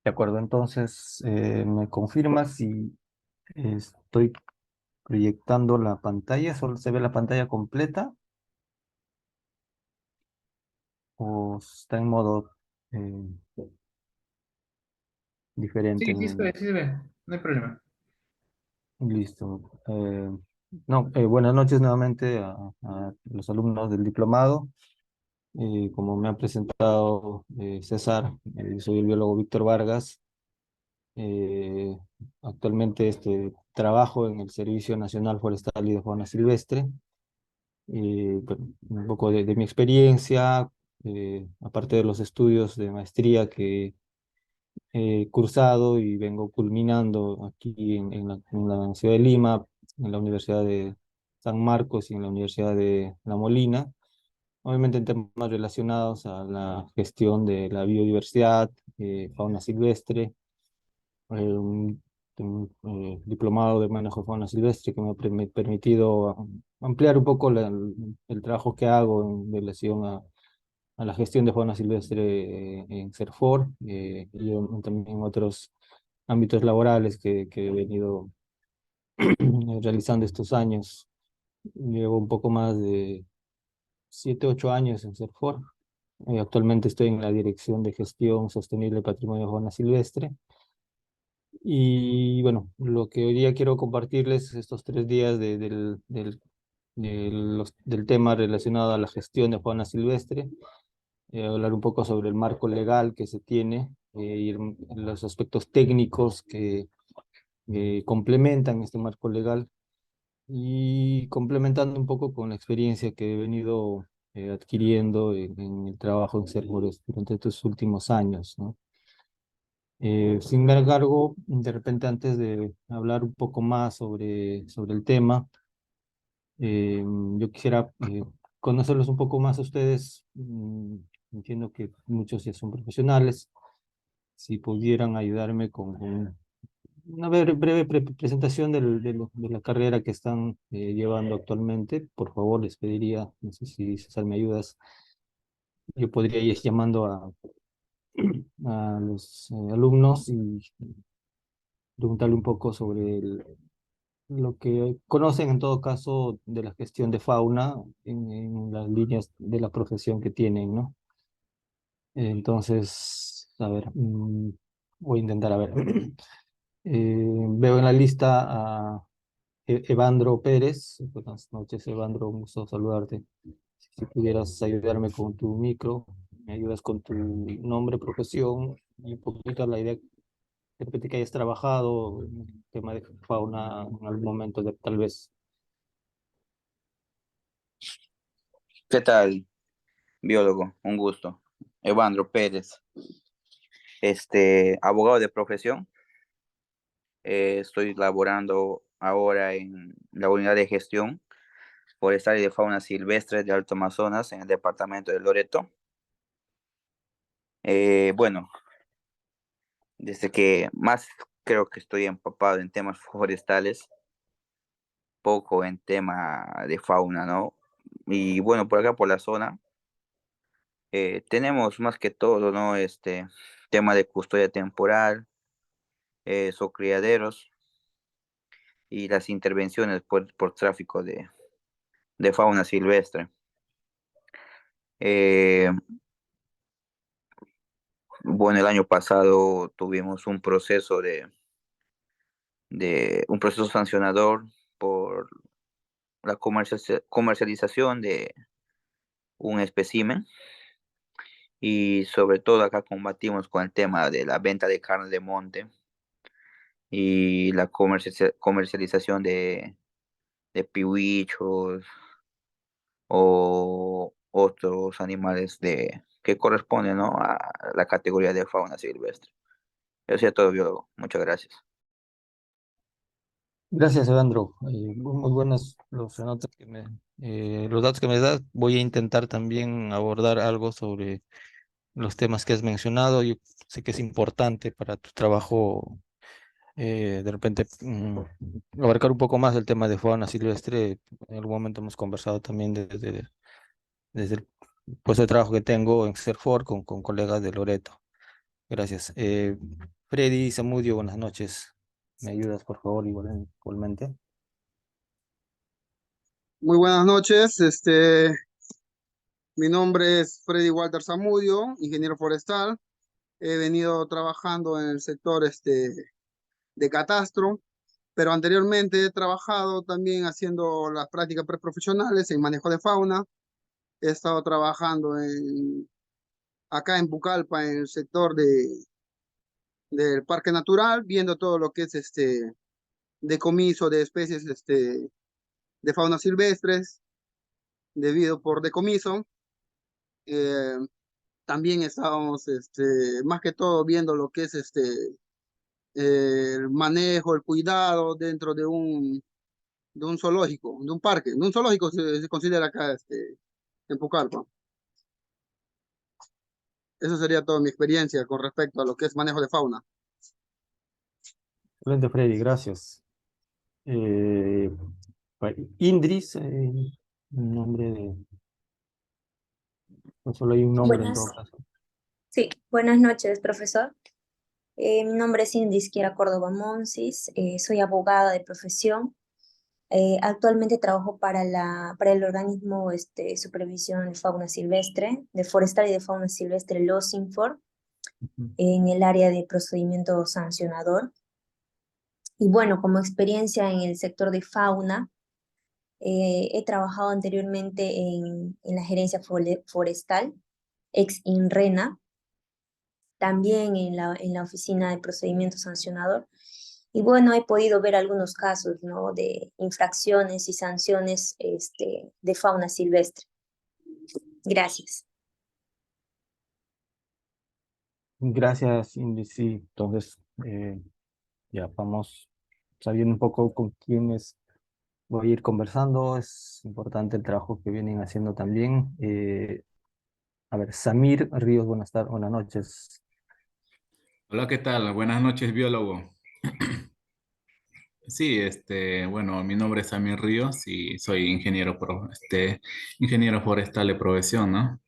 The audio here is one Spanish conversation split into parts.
De acuerdo, entonces me confirmas si estoy proyectando la pantalla, solo se ve la pantalla completa o está en modo eh, diferente Sí, en el... sí se ve, no hay problema. Listo. No, buenas noches nuevamente a los alumnos del diplomado. Como me ha presentado César, soy el biólogo Víctor Vargas. Eh, Actualmente trabajo en el Servicio Nacional Forestal y de Fauna Silvestre. Bueno, un poco de mi experiencia, aparte de los estudios de maestría que he cursado y vengo culminando aquí en la ciudad de Lima, en la Universidad de San Marcos y en la Universidad de La Molina, obviamente en temas relacionados a la gestión de la biodiversidad, fauna silvestre, diplomado de manejo de fauna silvestre que me ha permitido ampliar un poco el trabajo que hago en relación a la gestión de fauna silvestre en CERFOR y también en otros ámbitos laborales que he venido realizando estos años. Llevo un poco más de 7, 8 años en CERFOR. Actualmente estoy en la Dirección de Gestión Sostenible del Patrimonio de Fauna Silvestre. Y bueno, lo que hoy día quiero compartirles estos 3 días del tema relacionado a la gestión de fauna silvestre, hablar un poco sobre el marco legal que se tiene y los aspectos técnicos que complementan este marco legal y complementando un poco con la experiencia que he venido adquiriendo en el trabajo en Cerberus durante estos últimos años, ¿no? Sin embargo, de repente antes de hablar un poco más sobre el tema, yo quisiera conocerlos un poco más a ustedes. Entiendo que muchos ya son profesionales. Si pudieran ayudarme con una breve presentación de la carrera que están llevando actualmente, por favor, les pediría, no sé si César me ayudas, yo podría ir llamando a los alumnos y preguntarle un poco sobre lo que conocen en todo caso de la gestión de fauna en las líneas de la profesión que tienen, ¿no? Entonces, a ver, voy a intentar, a ver. Veo en la lista a Evandro Pérez. Buenas noches, Evandro, un gusto saludarte. Si pudieras ayudarme con tu micro, me ayudas con tu nombre, profesión y un poquito la idea, de repente que hayas trabajado en el tema de fauna en algún momento, tal vez. ¿Qué tal, biólogo? Un gusto. Evandro Pérez, abogado de profesión. Estoy laborando ahora en la unidad de gestión forestal y de fauna silvestre de Alto Amazonas en el departamento de Loreto. Bueno, desde que más creo que estoy empapado en temas forestales, poco en tema de fauna, ¿no? Y bueno, por acá por la zona tenemos más que todo, ¿no? Tema de custodia temporal, son criaderos y las intervenciones por tráfico de fauna silvestre. Eh, bueno, el año pasado tuvimos un proceso sancionador por la comercialización de un espécimen y sobre todo acá combatimos con el tema de la venta de carne de monte y la comercialización de pihuichos o otros animales que corresponden, ¿no?, a la categoría de fauna silvestre. Eso sería todo, biólogo. Muchas gracias. Gracias, Evandro. Muy buenos los datos que me das. Voy a intentar también abordar algo sobre los temas que has mencionado. Yo sé que es importante para tu trabajo, de repente, abarcar un poco más el tema de fauna silvestre. En algún momento hemos conversado también desde el puesto de trabajo que tengo en CERFOR con colegas de Loreto. Gracias. Freddy Zamudio, buenas noches. ¿Me ayudas, por favor, igualmente? Muy buenas noches. Mi nombre es Freddy Walter Zamudio, ingeniero forestal. He venido trabajando en el sector de catastro, pero anteriormente he trabajado también haciendo las prácticas preprofesionales en manejo de fauna. He estado trabajando acá en Pucallpa, en el sector del parque natural, viendo todo lo que es decomiso de especies de fauna silvestres, debido por decomiso. Eh, También estábamos, más que todo, viendo lo que es el manejo, el cuidado dentro de un zoológico, de un parque. De un zoológico se considera acá en Pucallpa. Eso sería toda mi experiencia con respecto a lo que es manejo de fauna. Excelente, Freddy, gracias. Eh, Indris, nombre de... No solo hay un nombre en Buenas, todo caso. sí, buenas noches, profesor. Mi nombre es Indisquiera Córdoba Monsis, soy abogada de profesión. Actualmente trabajo para el organismo Supervisión de Fauna Silvestre, de Forestal y de Fauna Silvestre, LOSINFOR, Ujú. en el área de procedimiento sancionador. Y bueno, como experiencia en el sector de fauna, he trabajado anteriormente en la gerencia forestal, ex INRENA, también en la oficina de procedimiento sancionador. Y bueno, he podido ver algunos casos, ¿no?, de infracciones y sanciones de fauna silvestre. Gracias. Gracias, Indris. Sí, entonces ya vamos sabiendo un poco con quiénes voy a ir conversando. Es importante el trabajo que vienen haciendo también. A ver, Samir Ríos, buenas noches. Hola, ¿qué tal? Buenas noches, biólogo. Sí, bueno, mi nombre es Samir Ríos y soy ingeniero forestal de profesión, ¿no?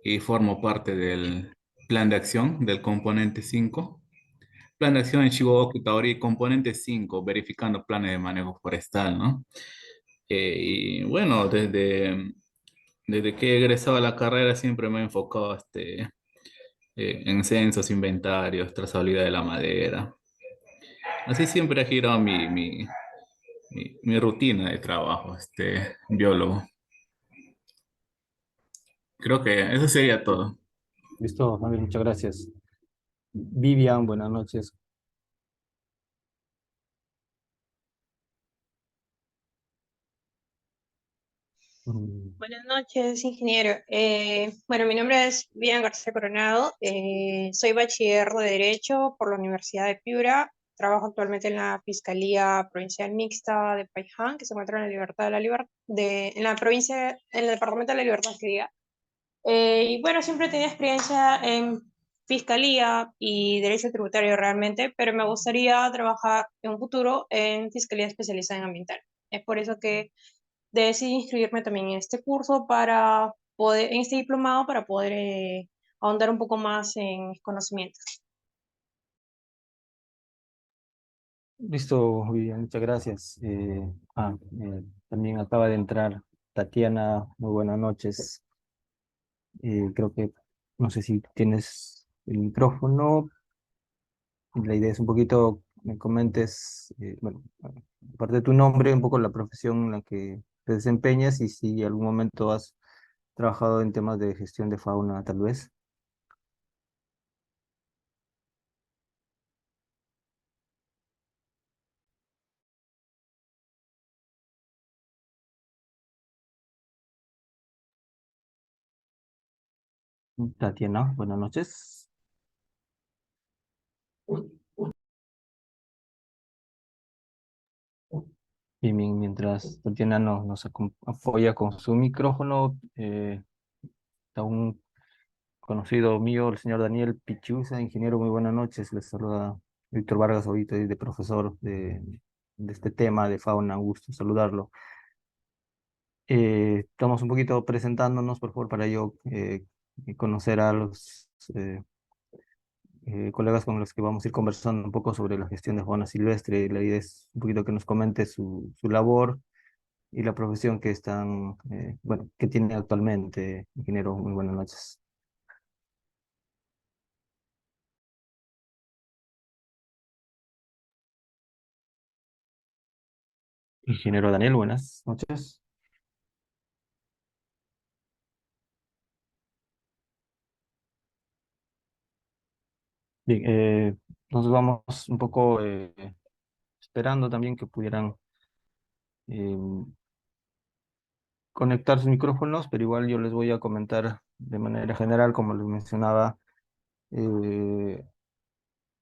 Y formo parte del plan de acción del componente 5. Plan de acción en Chihuahua, Cutauri, componente 5, verificando planes de manejo forestal, ¿no? Y bueno, desde que he egresado a la carrera siempre me he enfocado en censos, inventarios, trazabilidad de la madera. Así siempre ha girado mi rutina de trabajo, biólogo. Creo que eso sería todo. Listo, Samir, muchas gracias. Vivian, buenas noches. Mm, Buenas noches, ingeniero. Bueno, mi nombre es Vivian García Coronado. Soy bachiller de Derecho por la Universidad de Piura. Trabajo actualmente en la Fiscalía Provincial Mixta de Paiján, que se encuentra en la Libertad de la en la provincia, en el Departamento de la Libertad, que diga. Y bueno, siempre he tenido experiencia en Fiscalía y Derecho Tributario realmente, pero me gustaría trabajar en un futuro en Fiscalía especializada en ambiental. Es por eso que decidí inscribirme también en este curso para poder, en este diplomado para poder ahondar un poco más en mis conocimientos. Listo, Vivian, muchas gracias. También acaba de entrar Tatiana, muy buenas noches. Creo que, no sé si tienes el micrófono. La idea es un poquito, me comentes, bueno, aparte de tu nombre, un poco la profesión en la que te desempeñas y si algún momento has trabajado en temas de gestión de fauna, tal vez. Tatiana, buenas noches. Y mientras Tatiana nos apoya con su micrófono, está un conocido mío, el señor Daniel Pichuza, ingeniero, muy buenas noches. Les saluda Víctor Vargas ahorita, de profesor de este tema de fauna, un gusto saludarlo. Estamos un poquito presentándonos, por favor, para yo conocer a los colegas con los que vamos a ir conversando un poco sobre la gestión de fauna silvestre. La idea es un poquito que nos comente su labor y la profesión que están, bueno, que tiene actualmente. Ingeniero, muy buenas noches. Ingeniero Daniel, buenas noches. Bien, nos vamos un poco esperando también que pudieran eh, conectar sus micrófonos, pero igual yo les voy a comentar de manera general, como les mencionaba, eh,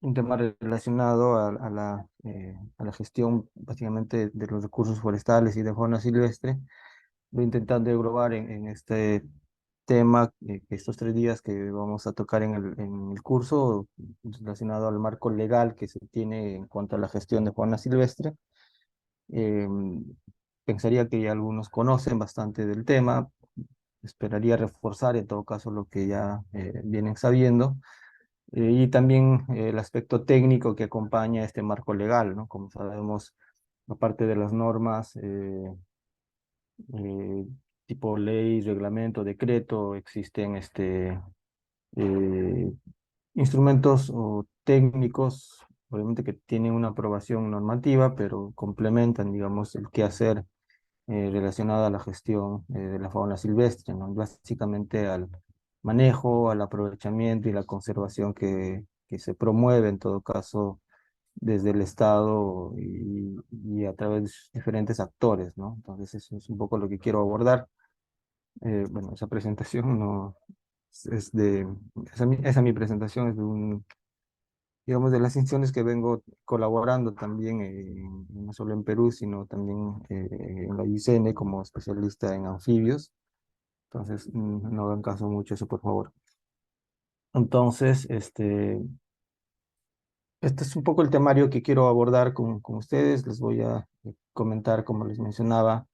un tema relacionado a la gestión básicamente de los recursos forestales y de fauna silvestre. Voy intentando englobar en este tema que estos 3 días que vamos a tocar en el curso relacionado al marco legal que se tiene en cuanto a la gestión de fauna silvestre. Eh, Pensaría que ya algunos conocen bastante del tema. Esperaría reforzar en todo caso lo que ya vienen sabiendo. Y también el aspecto técnico que acompaña este marco legal, ¿no? Como sabemos, aparte de las normas eh, tipo ley, reglamento, decreto, existen eh, instrumentos o técnicos, obviamente que tienen una aprobación normativa, pero complementan, digamos, el quehacer relacionado a la gestión de la fauna silvestre, ¿no? Básicamente al manejo, al aprovechamiento y la conservación que se promueve en todo caso desde el Estado y a través de sus diferentes actores, ¿no? Entonces eso es un poco lo que quiero abordar. Bueno, esa presentación no es de, esa mi presentación es de un, digamos, de las instituciones que vengo colaborando también, no solo en Perú, sino también en la IUCN como especialista en anfibios. Entonces, no hagan caso mucho eso, por favor. Entonces, este es un poco el temario que quiero abordar con ustedes. Les voy a comentar, como les mencionaba,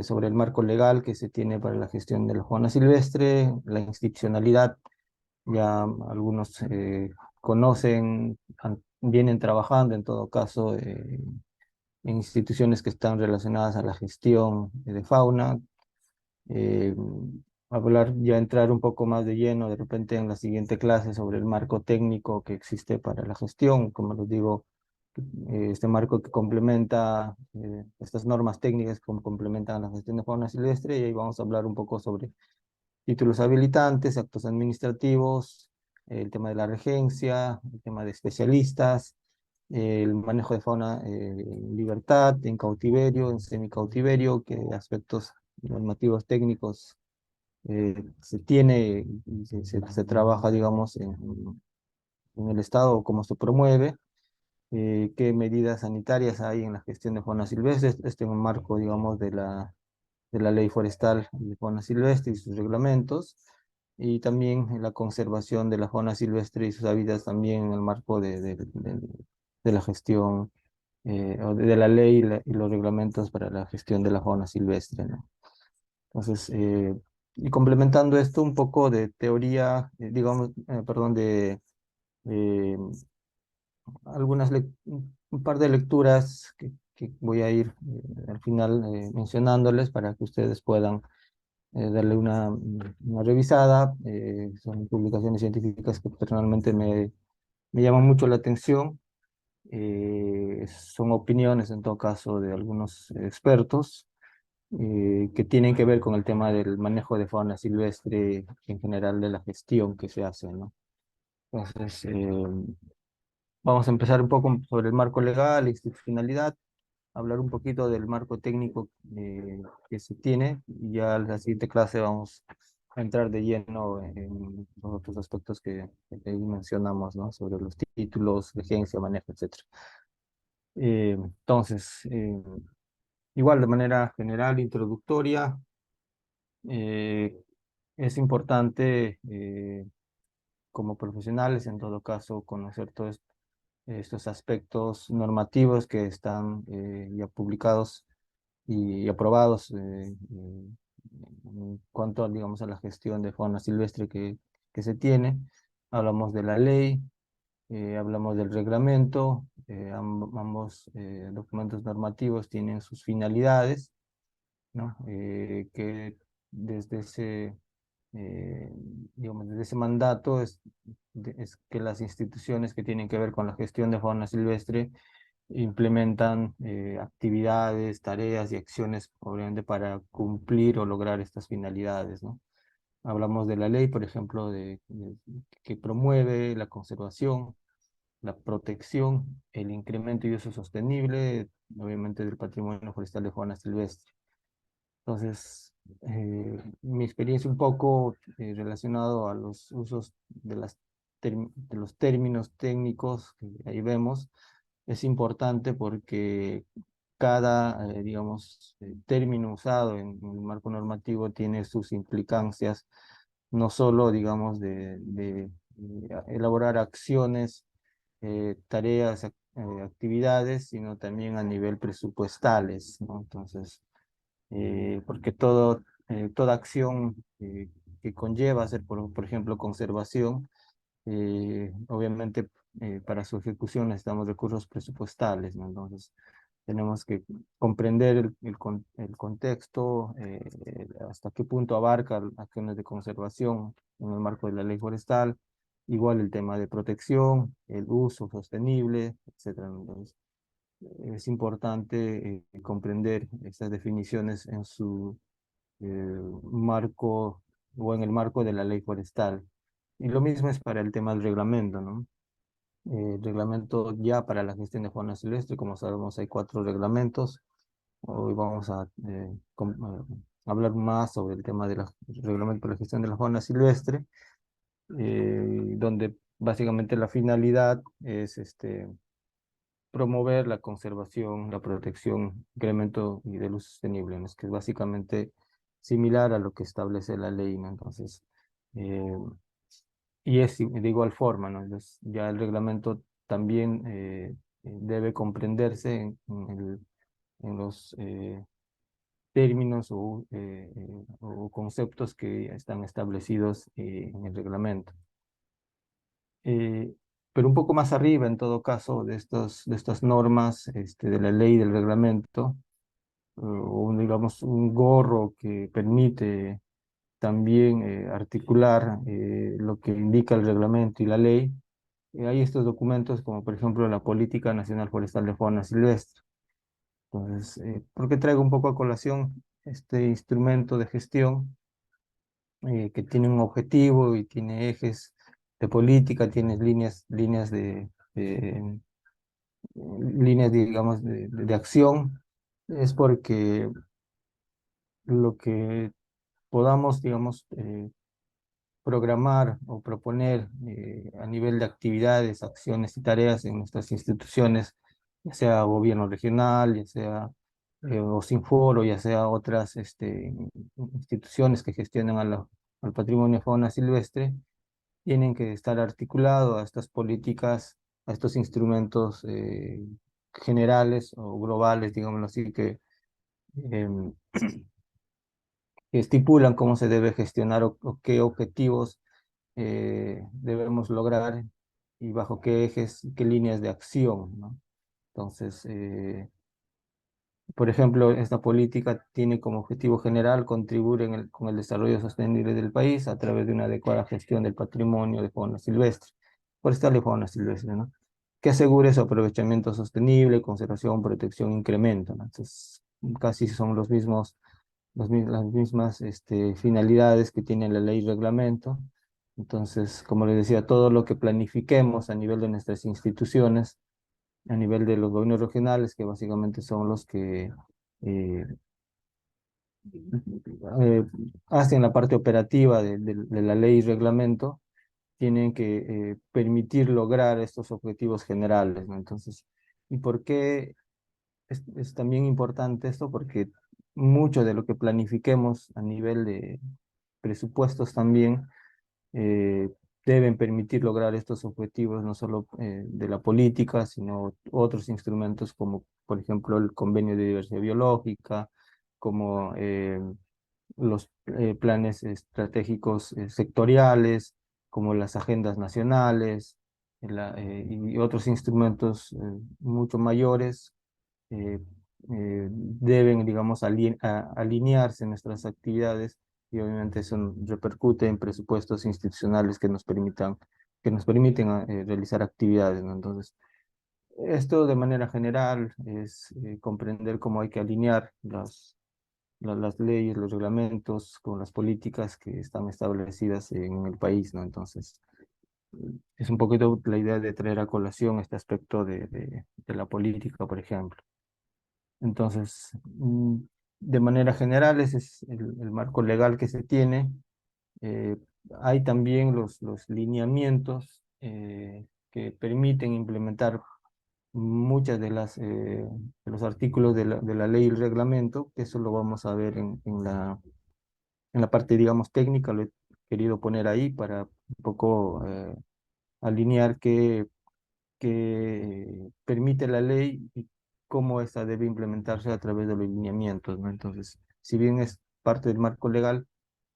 sobre el marco legal que se tiene para la gestión de la fauna silvestre, la institucionalidad. Ya algunos conocen, vienen trabajando en todo caso en instituciones que están relacionadas a la gestión de fauna. eh, Hablar, ya entrar un poco más de lleno de repente en la siguiente clase sobre el marco técnico que existe para la gestión, como les digo, este marco que complementa estas normas técnicas que complementan la gestión de fauna silvestre, y ahí vamos a hablar un poco sobre títulos habilitantes, actos administrativos, el tema de la regencia, el tema de especialistas, el manejo de fauna en libertad, en cautiverio, en semicautiverio, qué aspectos normativos técnicos se tiene y se trabaja, digamos, en el Estado, cómo se promueve, qué medidas sanitarias hay en la gestión de fauna silvestre, en un marco, digamos, de la ley forestal de fauna silvestre y sus reglamentos, y también en la conservación de la fauna silvestre y sus hábitats también en el marco de la gestión o de la ley y los reglamentos para la gestión de la fauna silvestre, ¿no? Entonces, y complementando esto, un poco de teoría, digamos, perdón, eh, un par de lecturas que voy a ir al final mencionándoles para que ustedes puedan darle una revisada. Son publicaciones científicas que personalmente me llaman mucho la atención. Son opiniones, en todo caso, de algunos expertos que tienen que ver con el tema del manejo de fauna silvestre y en general de la gestión que se hace, ¿no? Entonces, vamos a empezar un poco sobre el marco legal, institucionalidad, hablar un poquito del marco técnico que se tiene, y ya en la siguiente clase vamos a entrar de lleno en los otros aspectos que ahí mencionamos, ¿no? Sobre los títulos, regencia, manejo, etc. Entonces, igual de manera general, introductoria, eh, es importante como profesionales, en todo caso, conocer todos estos aspectos normativos que están ya publicados y aprobados en cuanto, digamos, a la gestión de fauna silvestre que se tiene. hablamos de la ley, hablamos del reglamento, ambos documentos normativos tienen sus finalidades, ¿no? Que desde ese, digamos, desde ese mandato es que las instituciones que tienen que ver con la gestión de fauna silvestre implementan actividades, tareas y acciones, obviamente, para cumplir o lograr estas finalidades, ¿no? Hablamos de la ley, por ejemplo, que promueve la conservación, la protección, el incremento y uso sostenible, obviamente, del patrimonio forestal de fauna silvestre. Entonces, mi experiencia un poco relacionado a los usos de los términos técnicos que ahí vemos, es importante porque cada, digamos, término usado en el marco normativo tiene sus implicancias, no solo, digamos, de elaborar acciones, tareas, actividades, sino también a nivel presupuestales, ¿no? Entonces, porque toda acción que conlleva hacer, por ejemplo, conservación, obviamente para su ejecución necesitamos recursos presupuestales, ¿no? Entonces, tenemos que comprender el contexto, hasta qué punto abarca acciones de conservación en el marco de la ley forestal, igual el tema de protección, el uso sostenible, etcétera. Entonces, es importante comprender estas definiciones en su marco o en el marco de la ley forestal. Y lo mismo es para el tema del reglamento, ¿no? El reglamento ya para la gestión de fauna silvestre, como sabemos, hay 4 reglamentos. Hoy vamos a hablar más sobre el tema del reglamento para la gestión de la fauna silvestre, donde básicamente la finalidad es promover la conservación, la protección, incremento y del uso sostenible, ¿no? Es que es básicamente similar a lo que establece la ley, ¿no? Entonces, y es de igual forma, ¿no? Entonces, ya el reglamento también debe comprenderse en los términos o conceptos que están establecidos en el reglamento. Pero un poco más arriba, en todo caso, de estas normas de la ley y del reglamento, o digamos un gorro que permite también articular lo que indica el reglamento y la ley. Hay estos documentos como por ejemplo la Política Nacional Forestal de Fauna Silvestre. Entonces, ¿por qué traigo un poco a colación este instrumento de gestión que tiene un objetivo y tiene ejes de política, tiene líneas, digamos, de acción? Es porque lo que podamos, digamos, programar o proponer a nivel de actividades, acciones y tareas en nuestras instituciones, ya sea gobierno regional, ya sea OSINFOR, ya sea otras instituciones que gestionan al patrimonio de fauna silvestre, tienen que estar articulados a estas políticas, a estos instrumentos generales o globales, digámoslo así, em, que estipulan cómo se debe gestionar o qué objetivos debemos lograr y bajo qué ejes, qué líneas de acción, ¿no? Entonces, por ejemplo, esta política tiene como objetivo general contribuir con el desarrollo sostenible del país a través de una adecuada gestión del patrimonio de fauna silvestre, forestal y fauna silvestre, ¿no? Que asegure su aprovechamiento sostenible, conservación, protección, incremento, ¿no? Entonces, casi son las mismas finalidades que tiene la ley y reglamento. Entonces, como les decía, todo lo que planifiquemos a nivel de nuestras instituciones, a nivel de los gobiernos regionales, que básicamente son los que eh, hacen la parte operativa de la ley y reglamento, tienen que permitir lograr estos objetivos generales, ¿no? Entonces, ¿y por qué es también importante esto? Porque mucho de lo que planifiquemos a nivel de presupuestos también eh, deben permitir lograr estos objetivos, no solo de la política, sino otros instrumentos como, por ejemplo, el Convenio de Diversidad Biológica, como los planes estratégicos sectoriales, como las agendas nacionales y otros instrumentos mucho mayores deben, digamos, alinearse en nuestras actividades y obviamente eso repercute en presupuestos institucionales que nos permiten realizar actividades, ¿no? Entonces, esto de manera general es comprender cómo hay que alinear las leyes, los reglamentos con las políticas que están establecidas en el país, ¿no? Entonces, es un poquito la idea de traer a colación este aspecto de la política, por ejemplo. Entonces, de manera general, ese es el marco legal que se tiene. Eh, Hay también los lineamientos que permiten implementar muchas de los artículos de la ley y el reglamento, que eso lo vamos a ver en la parte, digamos, técnica, lo he querido poner ahí para un poco alinear que permite la ley y cómo esta debe implementarse a través de los lineamientos, ¿no? Entonces, si bien es parte del marco legal,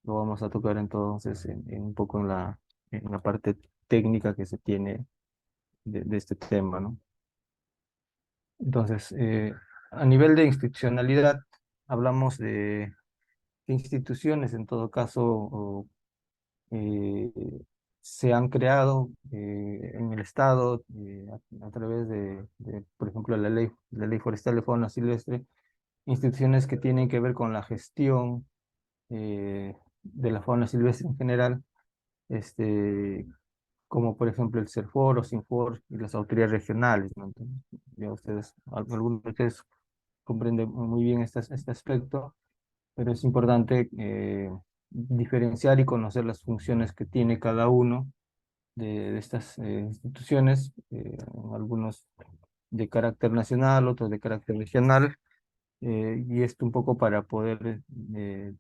lo vamos a tocar entonces un poco en la parte técnica que se tiene de este tema, ¿no? Entonces, a nivel de institucionalidad, hablamos de qué instituciones en todo caso eh, se han creado en el Estado a través por ejemplo, la ley forestal de fauna silvestre, instituciones que tienen que ver con la gestión de la fauna silvestre en general, este, como por ejemplo el CERFOR o SINFOR y las autoridades regionales, ¿no? Entonces, ya algunos de ustedes comprenden muy bien este aspecto, pero es importante diferenciar y conocer las funciones que tiene cada uno de estas instituciones, algunos de carácter nacional, otros de carácter regional, y esto un poco para poder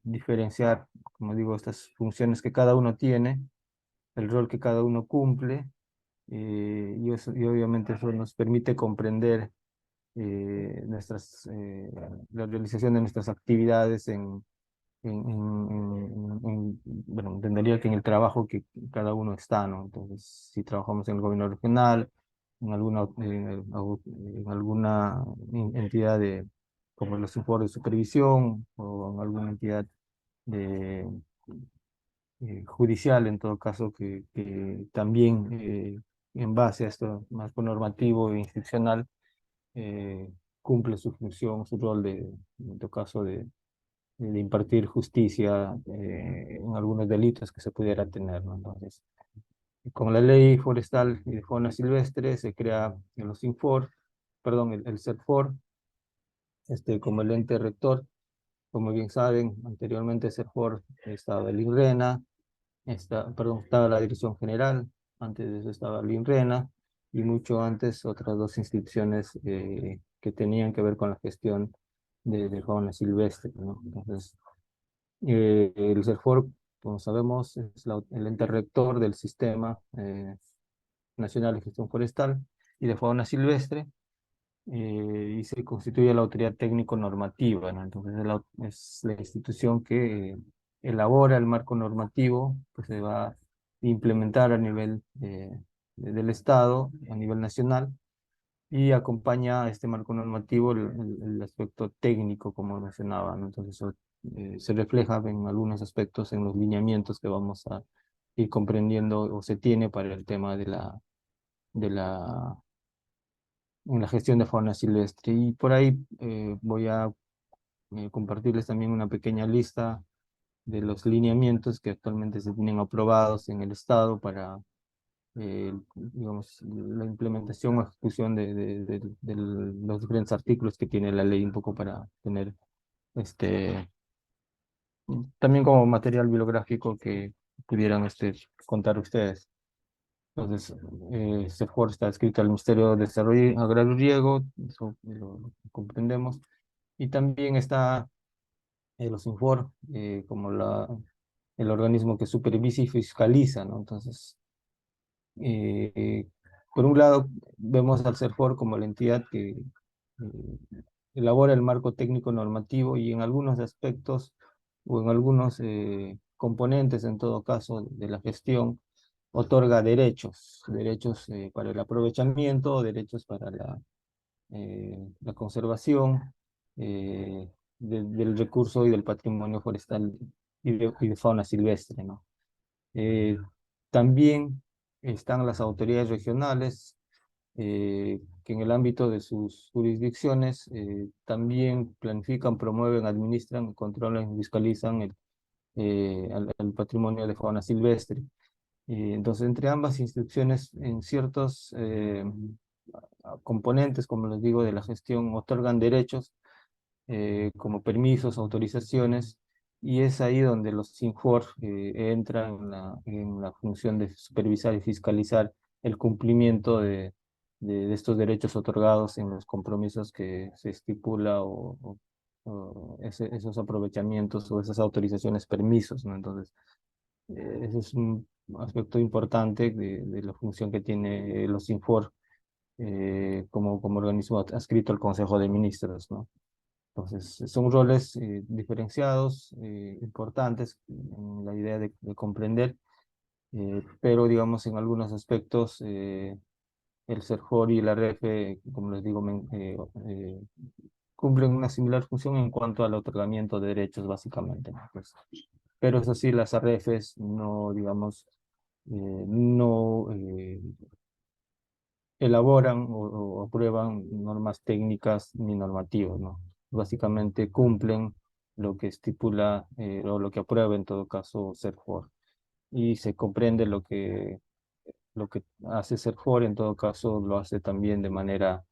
diferenciar, como digo, estas funciones que cada uno tiene, el rol que cada uno cumple, y obviamente eso nos permite comprender la realización de nuestras actividades bueno, entendería que en el trabajo que cada uno está, ¿no? Entonces, si trabajamos en el gobierno regional, en alguna entidad como los informes de supervisión o en alguna entidad de, judicial, en todo caso, que también en base a esto marco normativo e institucional eh, cumple su función, su rol en todo caso, de impartir justicia en algunos delitos que se pudiera tener, ¿no? Entonces, con la ley forestal y de fauna silvestre se crea el SINFOR, perdón, el CERFOR, como el ente rector. Como bien saben, anteriormente CERFOR estaba el INRENA, perdón, estaba la Dirección General, antes de eso estaba el INRENA, y mucho antes otras dos instituciones que tenían que ver con la gestión de fauna silvestre, ¿no? Entonces, el CERFOR, como sabemos, es el ente rector del Sistema Nacional de Gestión Forestal y de Fauna Silvestre, y se constituye la autoridad técnico-normativa, ¿no? Entonces es la institución que elabora el marco normativo que se va a implementar a nivel del Estado, a nivel nacional, y acompaña a este marco normativo el aspecto técnico, como mencionaba, ¿no? Entonces eso se refleja en algunos aspectos en los lineamientos que vamos a ir comprendiendo o se tiene para el tema de la, en la gestión de fauna silvestre. Y por ahí voy a compartirles también una pequeña lista de los lineamientos que actualmente se tienen aprobados en el Estado para digamos, la implementación o ejecución de los diferentes artículos que tiene la ley, un poco para tener también como material bibliográfico que pudieran contar ustedes. Entonces, CEFOR está escrito al Ministerio de Desarrollo Agrario y Riego, eso lo comprendemos, y también está los INFOR como el organismo que supervisa y fiscaliza, ¿no? Entonces, Eh, por un lado, vemos al CERFOR como la entidad que elabora el marco técnico normativo y en algunos aspectos o en algunos componentes, en todo caso, de la gestión, otorga derechos, para el aprovechamiento, derechos para la conservación del recurso y del patrimonio forestal y de fauna silvestre, ¿no? También están las autoridades regionales, que en el ámbito de sus jurisdicciones también planifican, promueven, administran, controlan y fiscalizan el patrimonio de fauna silvestre. Entonces, entre ambas instituciones, en ciertos componentes, como les digo, de la gestión, otorgan derechos como permisos, autorizaciones, y es ahí donde los SINFOR entran en la función de supervisar y fiscalizar el cumplimiento de estos derechos otorgados en los compromisos que se estipula o esos aprovechamientos o esas autorizaciones, permisos, ¿no? Entonces, ese es un aspecto importante de la función que tiene los SINFOR como organismo adscrito al Consejo de Ministros, ¿no? Entonces, son roles diferenciados, importantes en la idea de comprender, pero digamos en algunos aspectos el CERFOR y la REFE, como les digo, cumplen una similar función en cuanto al otorgamiento de derechos, básicamente, ¿no? Pues, pero eso sí, las AREFes no, digamos, no elaboran o aprueban normas técnicas ni normativas, ¿no? Básicamente cumplen lo que estipula o lo que aprueba en todo caso CERFOR. Y se comprende lo que hace CERFOR, en todo caso lo hace también de manera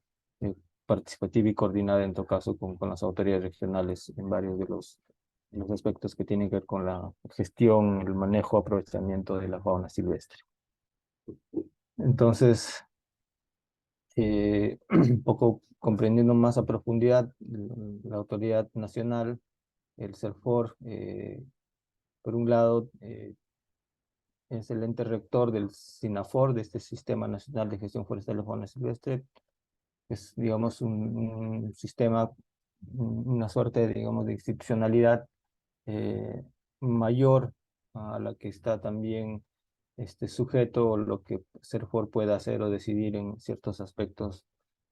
participativa y coordinada, en todo caso con las autoridades regionales en varios de los aspectos que tienen que ver con la gestión, el manejo, aprovechamiento de la fauna silvestre. Entonces, un poco comprendiendo más a profundidad la autoridad nacional, el CERFOR, por un lado, es el ente rector del SINAFOR, de este Sistema Nacional de Gestión Forestal de Fauna Silvestre. Es, digamos, un sistema, una suerte, digamos, de institucionalidad mayor a la que está también sujeto lo que CERFOR pueda hacer o decidir en ciertos aspectos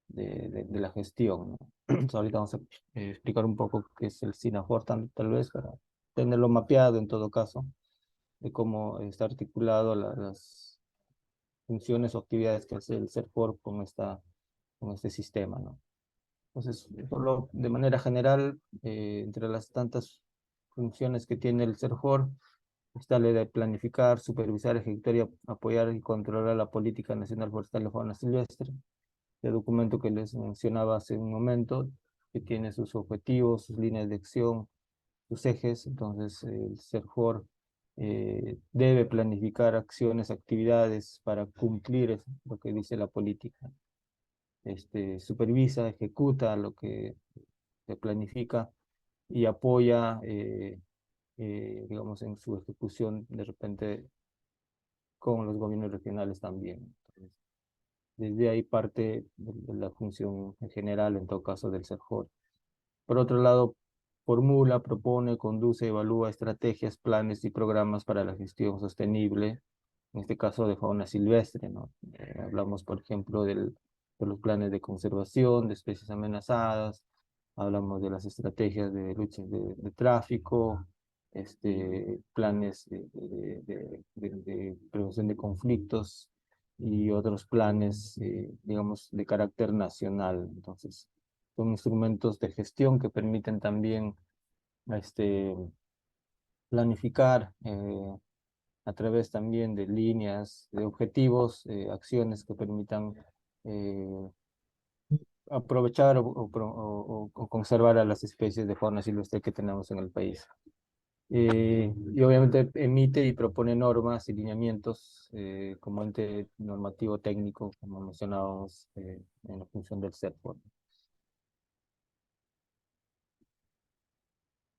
de la gestión, ¿no? Entonces, ahorita vamos a explicar un poco qué es el SINAFOR, tal vez para tenerlo mapeado en todo caso, de cómo está articulado las funciones o actividades que hace el CERFOR con este sistema, ¿no? Entonces, solo de manera general, entre las tantas funciones que tiene el CERFOR, está la de planificar, supervisar, ejecutar y apoyar y controlar la política nacional forestal de fauna silvestre, el documento que les mencionaba hace un momento, que tiene sus objetivos, sus líneas de acción, sus ejes. Entonces el CERFOR debe planificar acciones, actividades para cumplir lo que dice la política. Supervisa, ejecuta lo que se planifica y apoya, digamos, en su ejecución de repente con los gobiernos regionales también. Entonces, desde ahí parte de la función en general, en todo caso, del CERFOR. Por otro lado, formula, propone, conduce, evalúa estrategias, planes y programas para la gestión sostenible, en este caso de fauna silvestre, ¿no? Hablamos, por ejemplo, de los planes de conservación de especies amenazadas, hablamos de las estrategias de lucha de tráfico, planes de prevención de conflictos y otros planes, digamos, de carácter nacional. Entonces, son instrumentos de gestión que permiten también planificar a través también de líneas, de objetivos, acciones que permitan aprovechar o conservar a las especies de fauna silvestre que tenemos en el país. Y obviamente emite y propone normas y lineamientos como ente normativo técnico, como mencionábamos en la función del CERFOR.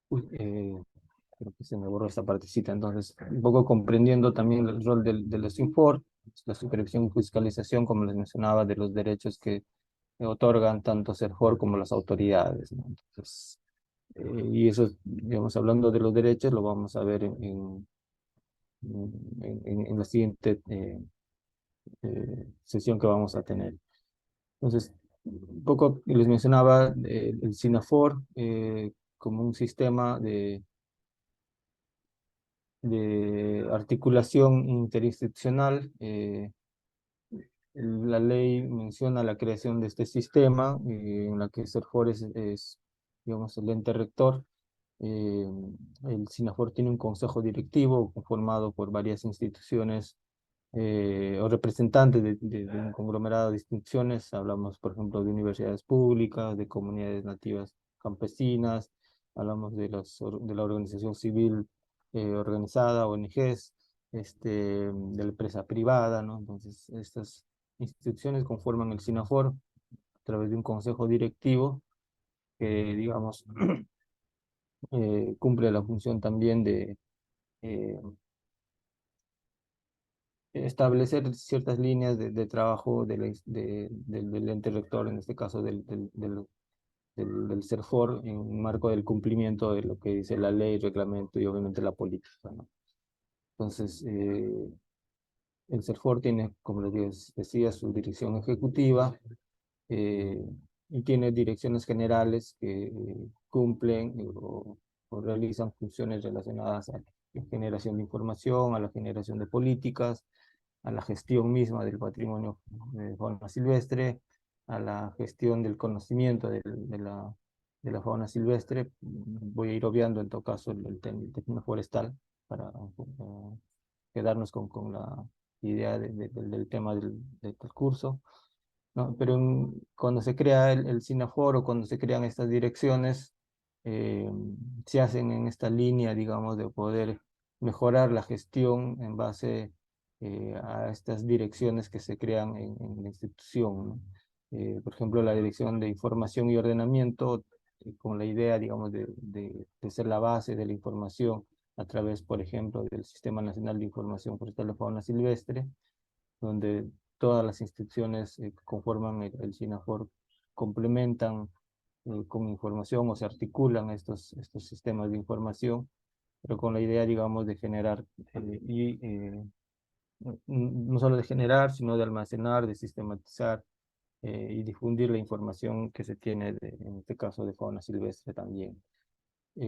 Creo que se me borró esta partecita. Entonces, un poco comprendiendo también el rol de los SINFOR, la supervisión y fiscalización, como les mencionaba, de los derechos que otorgan tanto CERFOR como las autoridades, ¿no? Entonces, y eso, digamos, hablando de los derechos, lo vamos a ver en la siguiente sesión que vamos a tener. Entonces, un poco les mencionaba el SINAFOR como un sistema de articulación interinstitucional. La ley menciona la creación de este sistema, en la que SERFOR es, digamos, el ente rector. El SINAFOR tiene un consejo directivo conformado por varias instituciones o representantes de un conglomerado de instituciones. Hablamos, por ejemplo, de universidades públicas, de comunidades nativas campesinas, hablamos de la organización civil organizada, ONGs, de la empresa privada, ¿no? Entonces, estas instituciones conforman el SINAFOR a través de un consejo directivo que, digamos, cumple la función también de eh, establecer ciertas líneas de trabajo del ente rector, en este caso del SERFOR, en un marco del cumplimiento de lo que dice la ley, reglamento y obviamente la política, ¿no? Entonces, el SERFOR tiene, como les decía, su dirección ejecutiva, eh, y tiene direcciones generales que cumplen o realizan funciones relacionadas a la generación de información, a la generación de políticas, a la gestión misma del patrimonio de fauna silvestre, a la gestión del conocimiento de la fauna silvestre. Voy a ir obviando en todo caso el tema forestal para quedarnos con la idea del tema del curso, ¿no? Pero cuando se crea el SINAFOR o cuando se crean estas direcciones, eh, se hacen en esta línea, digamos, de poder mejorar la gestión en base a estas direcciones que se crean en la institución, ¿no? Por ejemplo, la Dirección de Información y Ordenamiento, con la idea, digamos, de ser la base de la información a través, por ejemplo, del Sistema Nacional de Información Forestal de Fauna Silvestre, donde todas las instituciones que conforman el SINAFOR complementan con información o se articulan estos sistemas de información, pero con la idea, digamos, de generar no solo de generar, sino de almacenar, de sistematizar y difundir la información que se tiene, en este caso, de fauna silvestre también.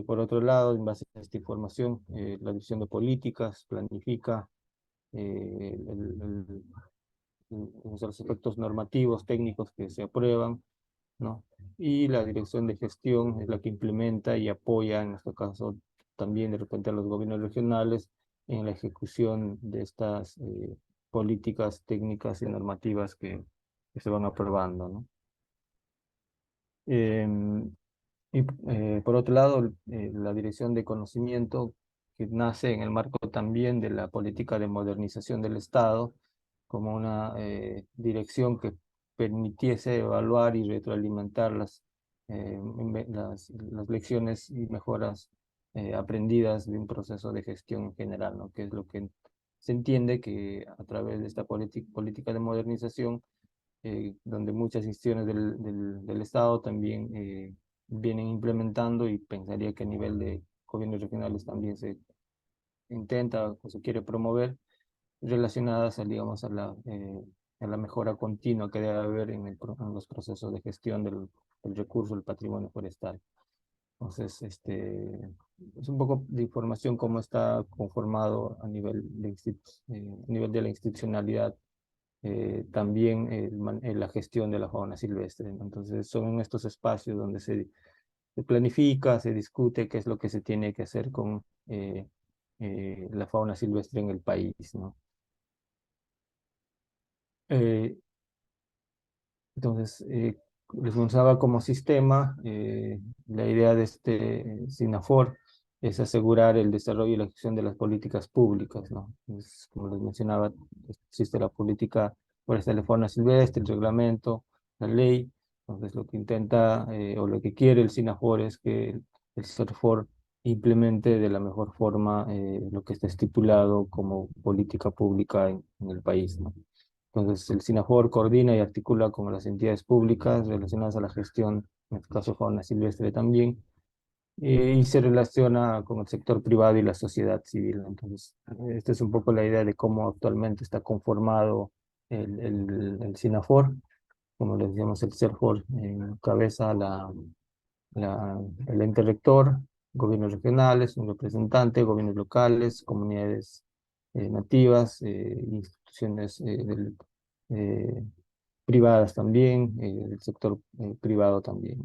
Por otro lado, en base a esta información, la Dirección de Políticas planifica los aspectos normativos, técnicos que se aprueban, ¿no? Y la Dirección de Gestión es la que implementa y apoya, en este caso, también de repente a los gobiernos regionales en la ejecución de estas políticas técnicas y normativas que se van aprobando, ¿no? Y por otro lado, la Dirección de Conocimiento, que nace en el marco también de la política de modernización del Estado, como una dirección que permitiese evaluar y retroalimentar las lecciones y mejoras aprendidas de un proceso de gestión en general, ¿no? Que es lo que se entiende que a través de esta política de modernización, donde muchas instituciones del Estado también vienen implementando, y pensaría que a nivel de gobiernos regionales también se intenta o se quiere promover, relacionadas digamos, a la mejora continua que debe haber en los procesos de gestión del recurso del patrimonio forestal. Entonces, es un poco de información cómo está conformado a nivel de la institucionalidad, también la gestión de la fauna silvestre, ¿no? Entonces, son estos espacios donde se planifica, se discute qué es lo que se tiene que hacer con la fauna silvestre en el país, ¿no? Entonces, les mencionaba como sistema, la idea de este SINAFOR es asegurar el desarrollo y la ejecución de las políticas públicas, ¿no? Como les mencionaba, existe la política forestal de fauna silvestre, el reglamento, la ley. Entonces, lo que intenta o lo que quiere el SINAFOR es que el SERFOR implemente de la mejor forma lo que está estipulado como política pública en el país, ¿no? Entonces, el SINAFOR coordina y articula con las entidades públicas relacionadas a la gestión, en este caso fauna silvestre también, y se relaciona con el sector privado y la sociedad civil, ¿no? Entonces, esta es un poco la idea de cómo actualmente está conformado el SINAFOR. Como les decíamos, el CERFOR encabeza el ente rector, gobiernos regionales, un representante, gobiernos locales, comunidades nativas, instituciones eh, privadas también, el sector privado también.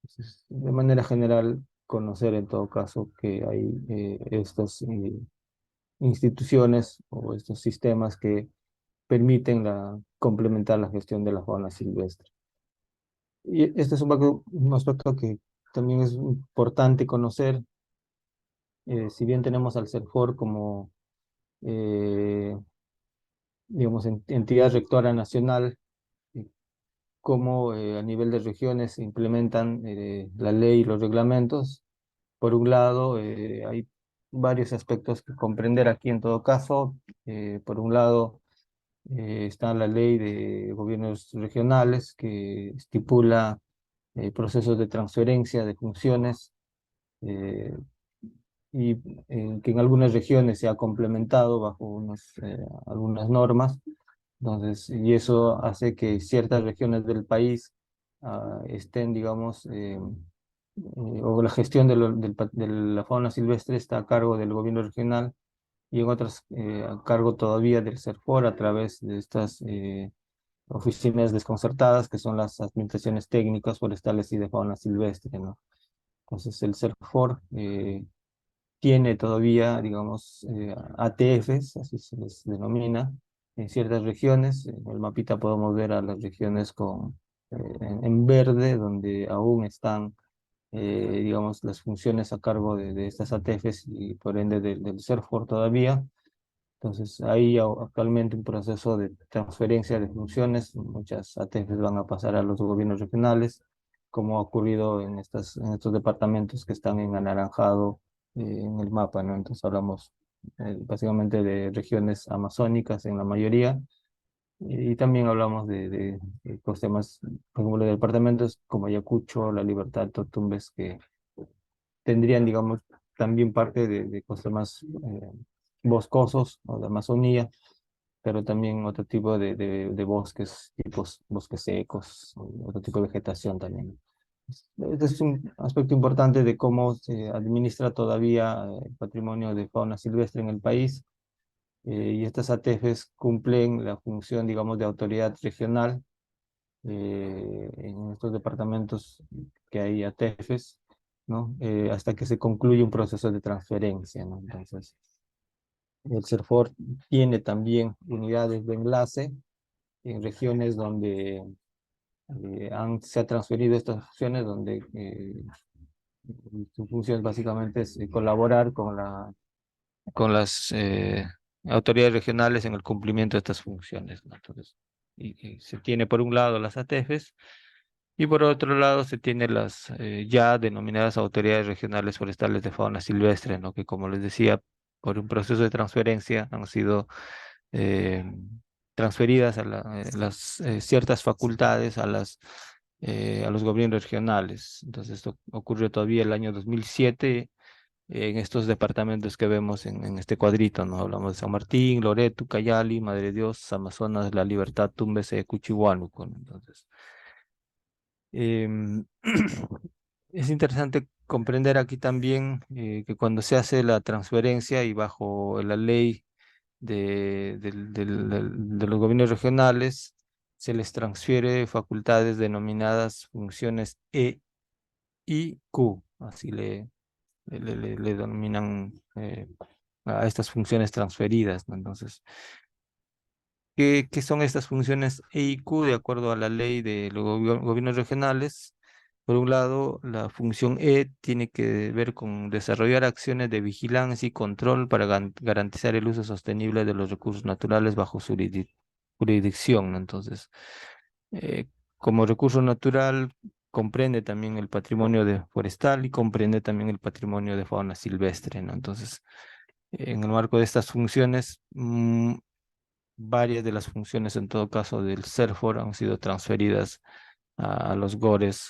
Entonces, de manera general, conocer en todo caso que hay estas instituciones o estos sistemas que permiten complementar la gestión de la fauna silvestre. Y este es un aspecto que también es importante conocer. Si bien tenemos al CERFOR como, digamos, entidad rectora nacional, eh, cómo a nivel de regiones se implementan la ley y los reglamentos. Por un lado, hay varios aspectos que comprender aquí en todo caso. Por un lado, está la ley de gobiernos regionales que estipula procesos de transferencia de funciones eh, y que en algunas regiones se ha complementado bajo algunas normas. Entonces, y eso hace que ciertas regiones del país estén, digamos, o la gestión de la fauna silvestre está a cargo del gobierno regional y en otras a cargo todavía del CERFOR a través de estas oficinas desconcertadas que son las administraciones técnicas forestales y de fauna silvestre, ¿no? Entonces el CERFOR tiene todavía, digamos, ATFs, así se les denomina, en ciertas regiones. En el mapita podemos ver a las regiones en verde, donde aún están, digamos, las funciones a cargo de estas ATFs y por ende del CERFOR todavía. Entonces, hay actualmente un proceso de transferencia de funciones. Muchas ATFs van a pasar a los gobiernos regionales, como ha ocurrido en estos departamentos que están en anaranjado en el mapa, ¿no? Entonces, hablamos básicamente de regiones amazónicas en la mayoría, y también hablamos de temas, por ejemplo, de departamentos como Ayacucho, La Libertad, Totumbes, que tendrían, digamos, también parte de cosas más boscosos o de Amazonía, pero también otro tipo de bosques, tipos bosques secos, otro tipo de vegetación también. Este es un aspecto importante de cómo se administra todavía el patrimonio de fauna silvestre en el país, y estas ATFs cumplen la función, digamos, de autoridad regional en estos departamentos que hay ATFs, ¿no? Hasta que se concluye un proceso de transferencia, ¿no? Entonces, el CERFOR tiene también unidades de enlace en regiones donde se ha transferido estas funciones, donde su función básicamente es colaborar con las autoridades regionales en el cumplimiento de estas funciones, ¿no? Entonces, y se tiene por un lado las ATFs y por otro lado se tiene las ya denominadas autoridades regionales forestales de fauna silvestre, ¿no? Que como les decía, por un proceso de transferencia han sido eh, transferidas las ciertas facultades a los gobiernos regionales. Entonces esto ocurrió todavía el año 2007 en estos departamentos que vemos en este cuadrito, ¿no? Hablamos de San Martín, Loreto, Cayali, Madre de Dios, Amazonas, La Libertad, Tumbes, Ayacucho y Huánuco, ¿no? Entonces, em, es interesante comprender aquí también que cuando se hace la transferencia y bajo la ley de los gobiernos regionales, se les transfiere facultades denominadas funciones E y Q, así le denominan a estas funciones transferidas, ¿no? Entonces, ¿qué son estas funciones E y Q de acuerdo a la ley de los gobiernos regionales? Por un lado, la función E tiene que ver con desarrollar acciones de vigilancia y control para garantizar el uso sostenible de los recursos naturales bajo su jurisdicción, ¿no? Entonces, eh, como recurso natural comprende también el patrimonio forestal y comprende también el patrimonio de fauna silvestre, ¿no? Entonces, en el marco de estas funciones, varias de las funciones en todo caso del CERFOR han sido transferidas a los GORES,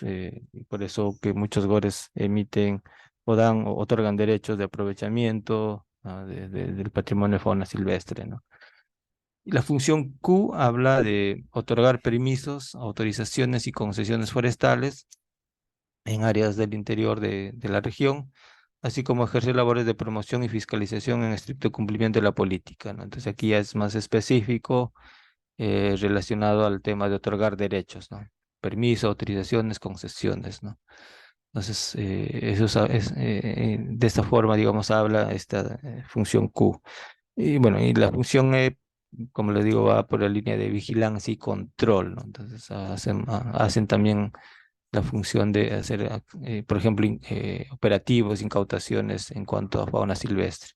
y por eso que muchos GORES emiten o dan o otorgan derechos de aprovechamiento del patrimonio de fauna silvestre, ¿no? Y la función Q habla de otorgar permisos, autorizaciones y concesiones forestales en áreas del interior de la región, así como ejercer labores de promoción y fiscalización en estricto cumplimiento de la política, ¿no? Entonces aquí ya es más específico, relacionado al tema de otorgar derechos, ¿no? Permisos, autorizaciones, concesiones, ¿no? Entonces, de esta forma, digamos, habla esta función Q. Y bueno, y la función E, como les digo, va por la línea de vigilancia y control, ¿no? Entonces, hacen también la función de hacer, por ejemplo, operativos, incautaciones en cuanto a fauna silvestre.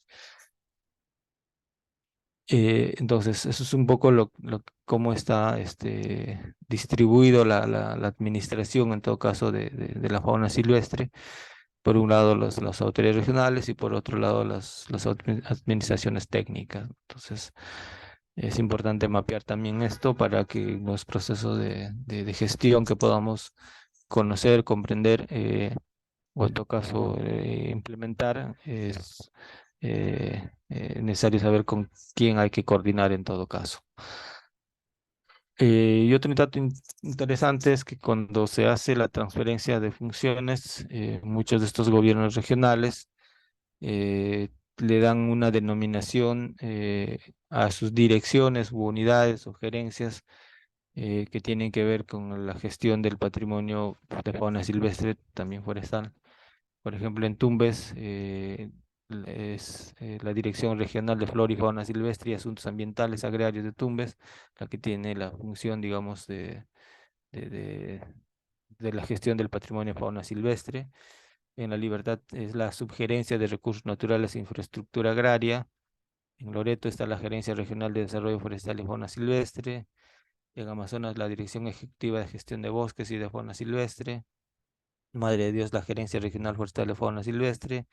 Entonces, eso es un poco cómo está distribuido la administración, en todo caso, de la fauna silvestre. Por un lado, las autoridades regionales y por otro lado, las administraciones técnicas. Entonces, es importante mapear también esto para que los procesos de gestión que podamos conocer, comprender, o en todo caso implementar, es necesario saber con quién hay que coordinar en todo caso. Y otro dato interesante es que cuando se hace la transferencia de funciones, muchos de estos gobiernos regionales le dan una denominación a sus direcciones u unidades o gerencias que tienen que ver con la gestión del patrimonio de fauna silvestre, también forestal. Por ejemplo, en Tumbes es la Dirección Regional de Flora y Fauna Silvestre y Asuntos Ambientales Agrarios de Tumbes, la que tiene la función, digamos, de, de- de la gestión del patrimonio de fauna silvestre. En La Libertad es la Subgerencia de Recursos Naturales e Infraestructura Agraria. En Loreto está la Gerencia Regional de Desarrollo Forestal y Fauna Silvestre. En Amazonas, la Dirección Ejecutiva de Gestión de Bosques y de Fauna Silvestre. Madre de Dios, la Gerencia Regional Forestal de Fauna Silvestre.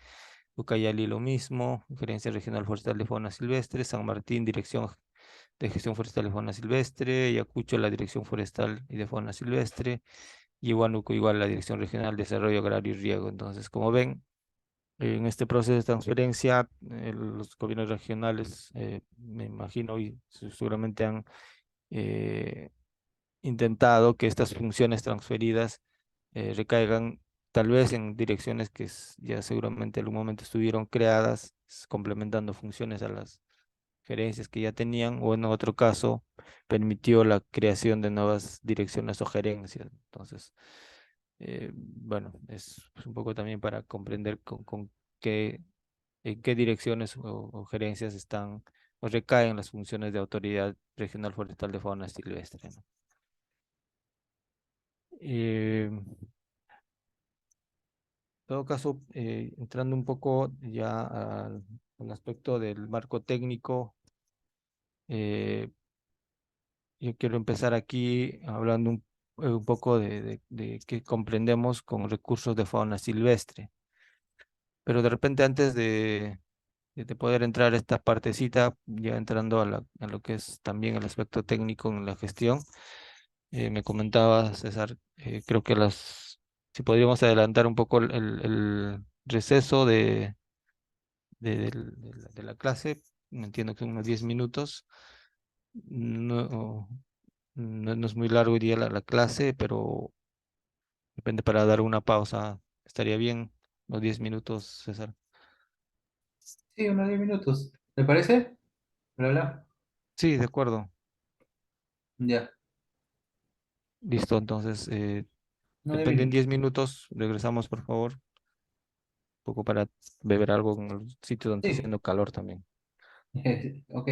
Ucayali lo mismo, Gerencia Regional Forestal de Fauna Silvestre. San Martín, Dirección de Gestión Forestal de Fauna Silvestre. Ayacucho, la Dirección Forestal y de Fauna Silvestre. Y Huánuco, igual la Dirección Regional de Desarrollo Agrario y Riego. Entonces, como ven, en este proceso de transferencia, los gobiernos regionales, me imagino, y seguramente han eh, intentado que estas funciones transferidas recaigan tal vez en direcciones que ya seguramente en algún momento estuvieron creadas, complementando funciones a las gerencias que ya tenían, o en otro caso permitió la creación de nuevas direcciones o gerencias. Entonces, bueno, es un poco también para comprender con qué, en qué direcciones o gerencias están o recaen las funciones de autoridad regional forestal de fauna silvestre, ¿no? En todo caso, entrando un poco ya al aspecto del marco técnico, eh, yo quiero empezar aquí hablando un poco de qué comprendemos con recursos de fauna silvestre. Pero de repente antes de poder entrar a esta partecita, ya entrando a lo que es también el aspecto técnico en la gestión, me comentaba César, creo que si podríamos adelantar un poco el receso de la clase, me entiendo que son unos 10 minutos, no, no es muy largo hoy día la clase, pero depende para dar una pausa, estaría bien, unos 10 minutos, César. Sí, unos 10 minutos. ¿Te parece? Hola. Sí, de acuerdo, Ya. listo, entonces, No, 10 depende en minutos. 10 minutos, regresamos por favor, un poco para beber algo en el sitio donde está Sí. haciendo calor también. Ok, ok.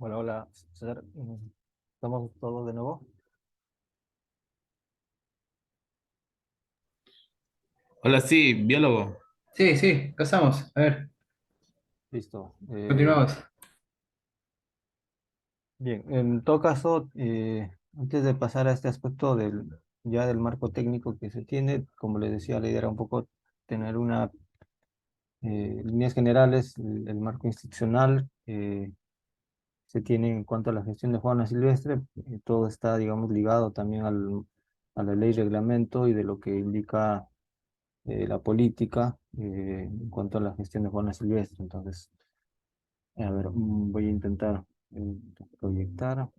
Hola, hola, César. ¿Estamos todos de nuevo? Hola, sí, biólogo. Sí, sí, pasamos. A ver, Listo. continuamos. Bien, en todo caso, antes de pasar a este aspecto ya del marco técnico que se tiene, como les decía, la idea era un poco tener líneas generales, el marco institucional se tiene en cuanto a la gestión de fauna silvestre, todo está, digamos, ligado también a la ley reglamento y de lo que indica la política en cuanto a la gestión de fauna silvestre. Entonces, a ver, voy a intentar proyectar.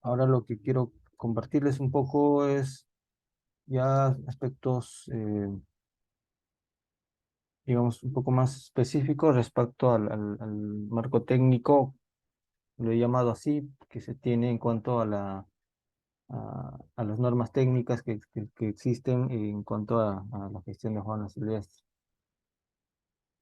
Ahora lo que quiero compartirles un poco es ya aspectos, digamos, un poco más específicos respecto al marco técnico, lo he llamado así, que se tiene en cuanto a las normas técnicas que existen en cuanto a la gestión de fauna silvestre.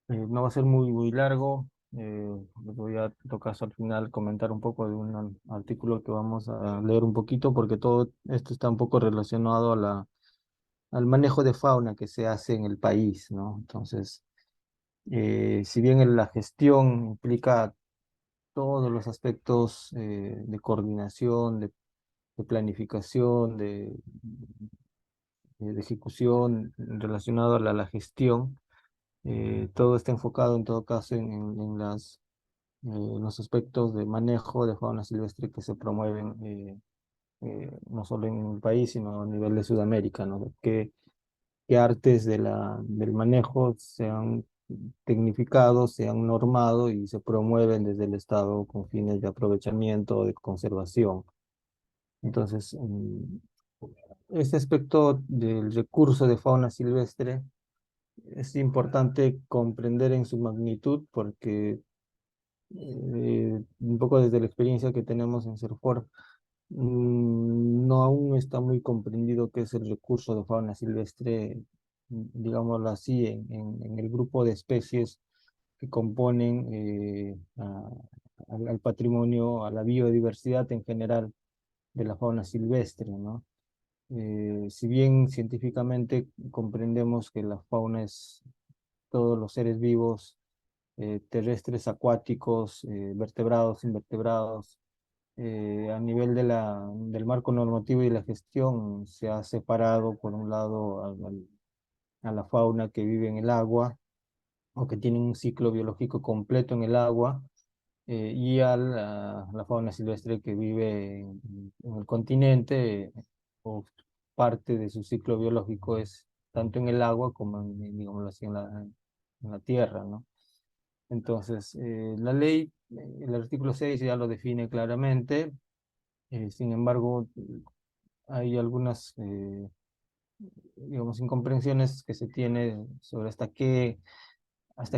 No va a ser muy largo. Les voy a tocar al final comentar un poco de un artículo que vamos a leer un poquito, porque todo esto está un poco relacionado al manejo de fauna que se hace en el país, ¿no? Entonces, si bien la gestión implica todos los aspectos de coordinación, de planificación, de ejecución relacionado a la gestión, todo está enfocado en todo caso en los aspectos de manejo de fauna silvestre que se promueven no solo en el país, sino a nivel de Sudamérica, ¿no? Que artes del manejo se han tecnificado, se han normado y se promueven desde el Estado con fines de aprovechamiento, de conservación. Entonces, este aspecto del recurso de fauna silvestre es importante comprender en su magnitud porque un poco desde la experiencia que tenemos en Serfor, no aún está muy comprendido qué es el recurso de fauna silvestre, digámoslo así, en el grupo de especies que componen al patrimonio, a la biodiversidad en general de la fauna silvestre, ¿no? Si bien científicamente comprendemos que la fauna es todos los seres vivos, terrestres, acuáticos, vertebrados, invertebrados, a nivel del marco normativo y la gestión se ha separado, por un lado, a la fauna que vive en el agua o que tiene un ciclo biológico completo en el agua, y a la fauna silvestre que vive en el continente, o parte de su ciclo biológico es tanto en el agua como digámoslo así, en la tierra, ¿no? Entonces, la ley, el artículo 6 ya lo define claramente. Sin embargo, hay algunas, digamos, incomprensiones que se tiene sobre hasta qué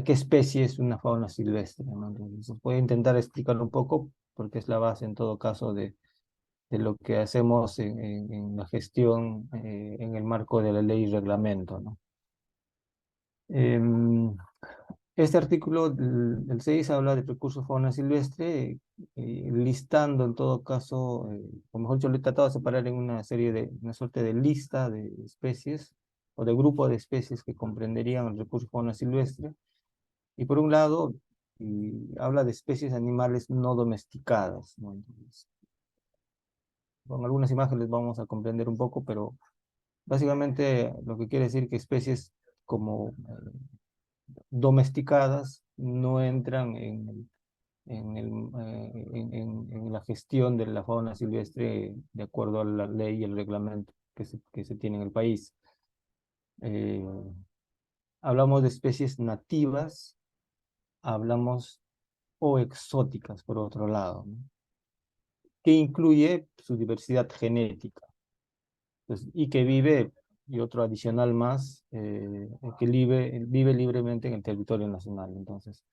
especie es una fauna silvestre, ¿no? Entonces, voy a intentar explicarlo un poco, porque es la base en todo caso de lo que hacemos en la gestión en el marco de la ley y reglamento, ¿no? Em, Este artículo, el 6, habla de recursos fauna silvestre, listando en todo caso, o mejor dicho, lo he tratado de separar en una suerte de lista de especies, o de grupo de especies que comprenderían el recurso fauna silvestre. Y por un lado, habla de especies animales no domesticadas, ¿no? Entonces, con algunas imágenes vamos a comprender un poco, pero básicamente lo que quiere decir que especies como domesticadas no entran en la gestión de la fauna silvestre de acuerdo a la ley y el reglamento que se tiene en el país. Eh, Hablamos de especies nativas, hablamos o exóticas por otro lado, ¿no? Que incluye su diversidad genética. Entonces, y que vive, y otro adicional más, que vive libremente en el territorio nacional. Entonces,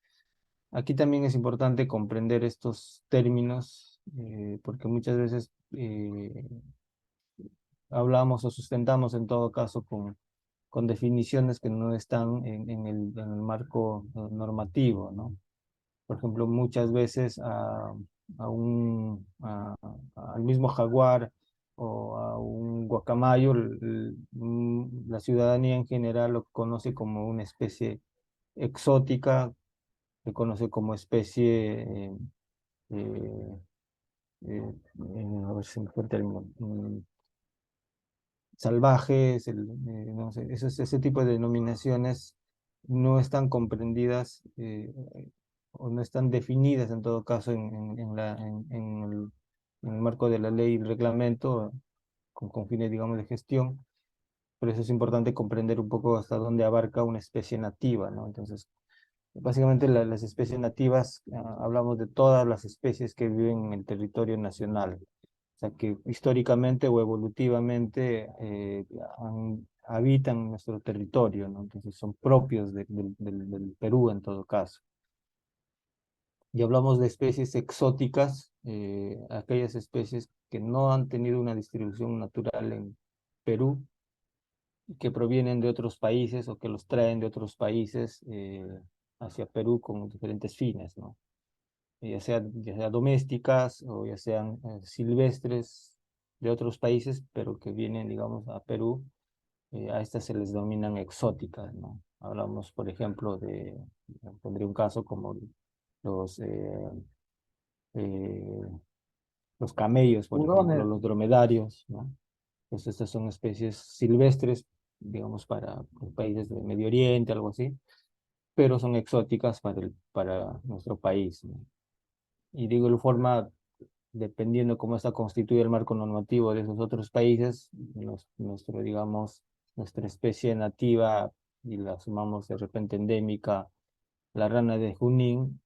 aquí también es importante comprender estos términos, porque muchas veces hablamos o sustentamos en todo caso con definiciones que no están en el marco normativo, ¿no? por ejemplo, muchas veces al mismo jaguar o a un guacamayo, la ciudadanía en general lo conoce como una especie exótica, se conoce como especie, eh, a ver si me fue el término, salvajes, no sé, ese tipo de denominaciones no están comprendidas o no están definidas en todo caso en el marco de la ley y reglamento con fines, digamos, de gestión. Por eso es importante comprender un poco hasta dónde abarca una especie nativa, ¿no? Entonces, básicamente las especies nativas, hablamos de todas las especies que viven en el territorio nacional. O sea, que históricamente o evolutivamente habitan nuestro territorio, ¿no? Entonces son propios del Perú en todo caso. Y hablamos de especies exóticas, aquellas especies que no han tenido una distribución natural en Perú, que provienen de otros países o que los traen de otros países hacia Perú con diferentes fines, ¿no? Ya sea domésticas o ya sean silvestres de otros países, pero que vienen, digamos, a Perú. A estas se les denominan exóticas, ¿no? Hablamos, por ejemplo, pondría un caso como los, eh, eh, los camellos, por ejemplo, los dromedarios, ¿no? Pues estas son especies silvestres, digamos, para los países del Medio Oriente, algo así, pero son exóticas para nuestro país, ¿no? Y digo de forma, dependiendo cómo está constituido el marco normativo de esos otros países, digamos, nuestra especie nativa, y la sumamos de repente endémica, la rana de Junín,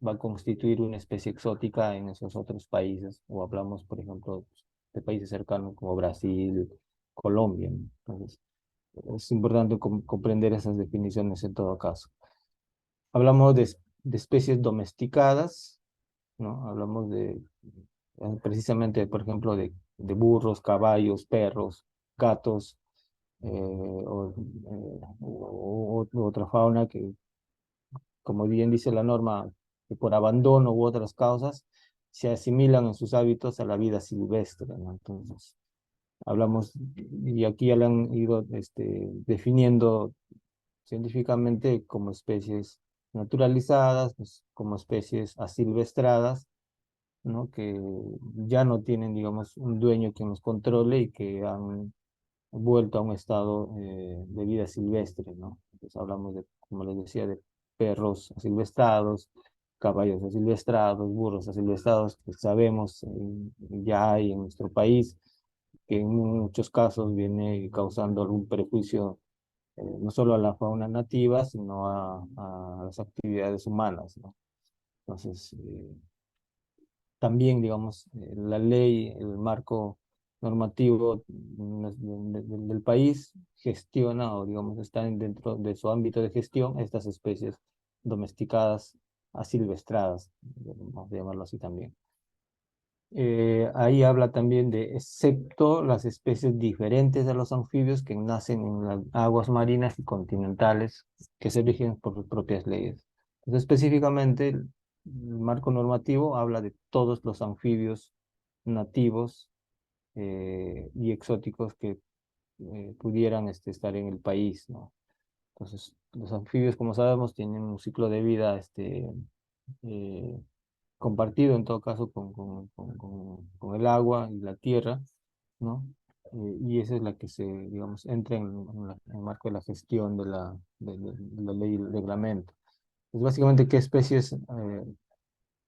va a constituir una especie exótica en esos otros países, o hablamos, por ejemplo, de países cercanos como Brasil, Colombia, ¿no? Entonces, es importante comprender esas definiciones en todo caso. Hablamos de especies domesticadas, ¿no? Hablamos precisamente, por ejemplo, de burros, caballos, perros, gatos, o otra fauna que, como bien dice la norma, que por abandono u otras causas, se asimilan en sus hábitos a la vida silvestre, ¿no? Entonces, hablamos, y aquí ya la han ido definiendo científicamente como especies naturalizadas, pues, como especies asilvestradas, ¿no? Que ya no tienen, digamos, un dueño que los controle y que han vuelto a un estado de vida silvestre, ¿no? Entonces hablamos de, como les decía, de perros asilvestrados, caballos asilvestrados, burros asilvestrados, que sabemos ya hay en nuestro país, que en muchos casos viene causando algún perjuicio no solo a la fauna nativa, sino a las actividades humanas, ¿no? Entonces, también, digamos, la ley, el marco normativo del país gestiona o, digamos, están dentro de su ámbito de gestión estas especies domesticadas, asilvestradas, vamos a llamarlo así también. Ahí habla también de, excepto las especies diferentes de los anfibios que nacen en las aguas marinas y continentales, que se rigen por sus propias leyes. Entonces, específicamente, el marco normativo habla de todos los anfibios nativos y exóticos que pudieran estar en el país, ¿no? Entonces, los anfibios, como sabemos, tienen un ciclo de vida eh, compartido en todo caso con el agua y la tierra, ¿no? Y esa es la que digamos, entra en el marco de la gestión de la ley y el reglamento. Es básicamente qué especies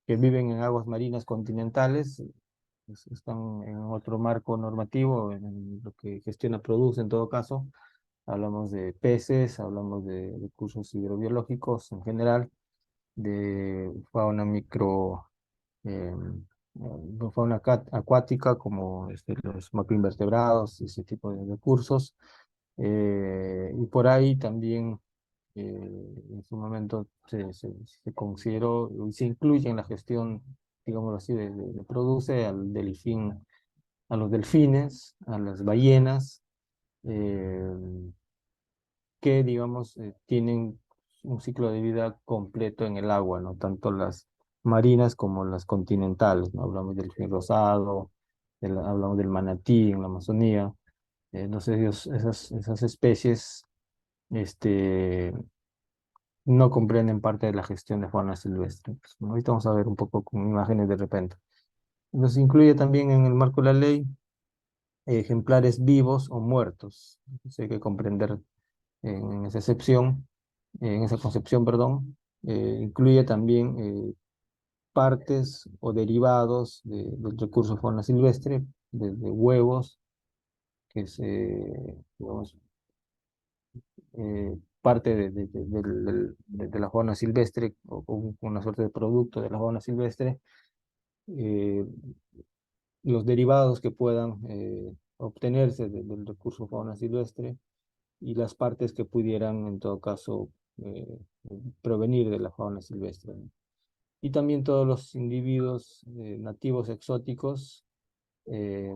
que viven en aguas marinas continentales están en otro marco normativo, en lo que gestiona produce en todo caso. Hablamos de peces, hablamos de recursos hidrobiológicos en general, de fauna micro, eh, fauna acuática como los macroinvertebrados, ese tipo de recursos. Y por ahí también en su momento se consideró y se incluye en la gestión, digámoslo así, de produce al delfín, a los delfines, a las ballenas, que, digamos, tienen un ciclo de vida completo en el agua, ¿no? Tanto las marinas como las continentales, ¿no? Hablamos del fin rosado, hablamos del manatí en la Amazonía. Entonces esas especies no comprenden parte de la gestión de fauna silvestre. Pues, ¿no? Ahorita vamos a ver un poco con imágenes de repente. Nos incluye también en el marco de la ley ejemplares vivos o muertos. Entonces hay que comprender en esa excepción, en esa concepción, perdón, incluye también partes o derivados del recurso fauna silvestre, desde huevos, que es, digamos, parte de la fauna silvestre, o una suerte de producto de la fauna silvestre, eh, los derivados que puedan obtenerse del recurso fauna silvestre y las partes que pudieran, en todo caso, provenir de la fauna silvestre, ¿no? Y también todos los individuos nativos exóticos eh,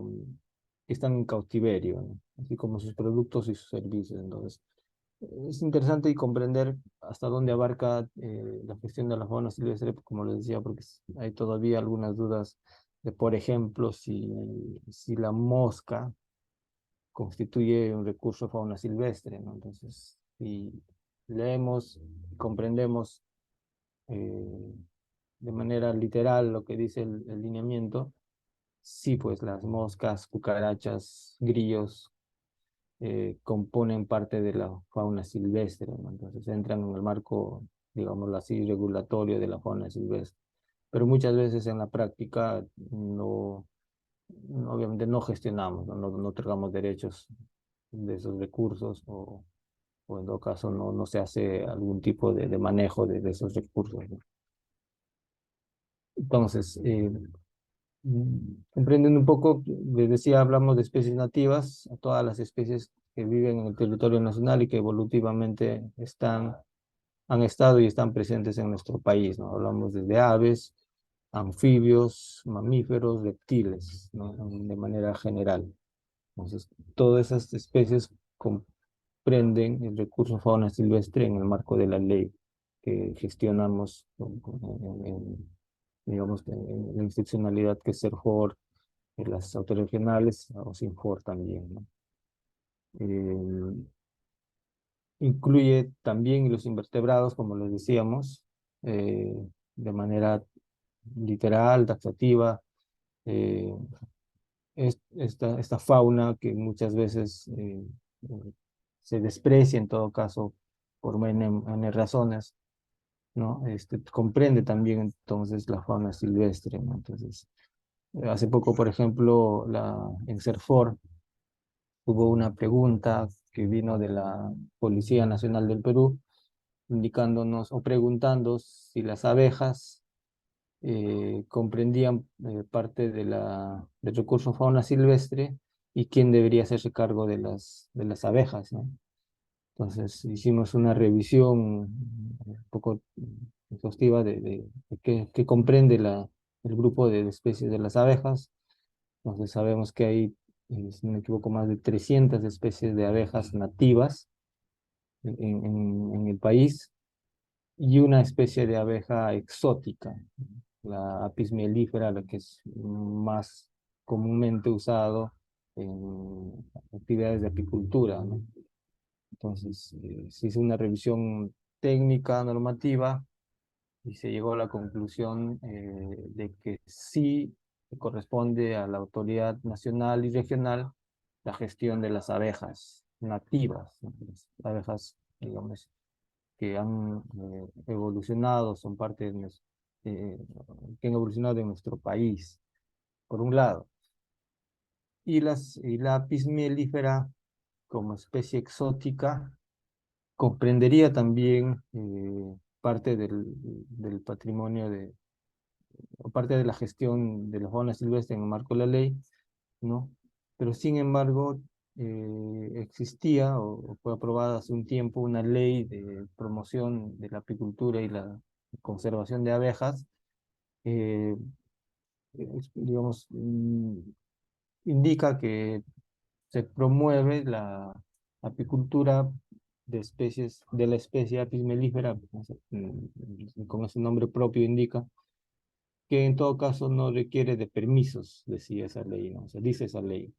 que están en cautiverio, ¿no? Así como sus productos y sus servicios. Entonces, es interesante y comprender hasta dónde abarca la gestión de la fauna silvestre, como les decía, porque hay todavía algunas dudas de, por ejemplo, si la mosca constituye un recurso de fauna silvestre, ¿no? Entonces, si leemos, comprendemos eh, de manera literal lo que dice el lineamiento, sí, pues las moscas, cucarachas, grillos componen parte de la fauna silvestre, ¿no? Entonces entran en el marco, digámoslo así, regulatorio de la fauna silvestre. Pero muchas veces en la práctica obviamente no gestionamos, no otorgamos derechos de esos recursos o en todo caso no se hace algún tipo de manejo de esos recursos, ¿no? Entonces, comprendiendo un poco, les decía, hablamos de especies nativas, a todas las especies que viven en el territorio nacional y que evolutivamente han estado y están presentes en nuestro país, ¿no? Hablamos desde aves, anfibios, mamíferos, reptiles, ¿no? De manera general. Entonces, todas esas especies comprenden el recurso fauna silvestre en el marco de la ley que gestionamos digamos, en la institucionalidad que es SERJOR, en las autoridades regionales o SINJOR también, ¿no? Eh, Incluye también los invertebrados, como les decíamos, de manera literal, taxativa, eh, esta fauna que muchas veces se desprecia en todo caso por N razones, ¿no? Comprende también entonces la fauna silvestre, ¿no? Entonces, hace poco, por ejemplo, en CERFOR hubo una pregunta que vino de la Policía Nacional del Perú, indicándonos o preguntando si las abejas comprendían parte del recurso fauna silvestre y quién debería hacerse cargo de las abejas, ¿no? Entonces hicimos una revisión un poco exhaustiva de qué comprende el grupo de especies de las abejas. Entonces sabemos que hay, si no me equivoco, más de 300 especies de abejas nativas en el país y una especie de abeja exótica, la Apis mellifera, la que es más comúnmente usado en actividades de apicultura, ¿no? Entonces, se hizo una revisión técnica, normativa, y se llegó a la conclusión de que sí corresponde a la autoridad nacional y regional la gestión de las abejas nativas, ¿no? Las abejas, digamos, que han evolucionado, son parte eh, que han evolucionado en nuestro país, por un lado. Y la Apis mellifera, como especie exótica, comprendería también parte del patrimonio o parte de la gestión de la fauna silvestre en el marco de la ley, ¿no? Pero sin embargo, existía o fue aprobada hace un tiempo una ley de promoción de la apicultura y la conservación de abejas, eh, digamos, indica que se promueve la apicultura especies, de la especie Apis mellifera, como ese nombre propio indica, que en todo caso no requiere de permisos, decía esa ley, ¿no? O sea, dice esa ley.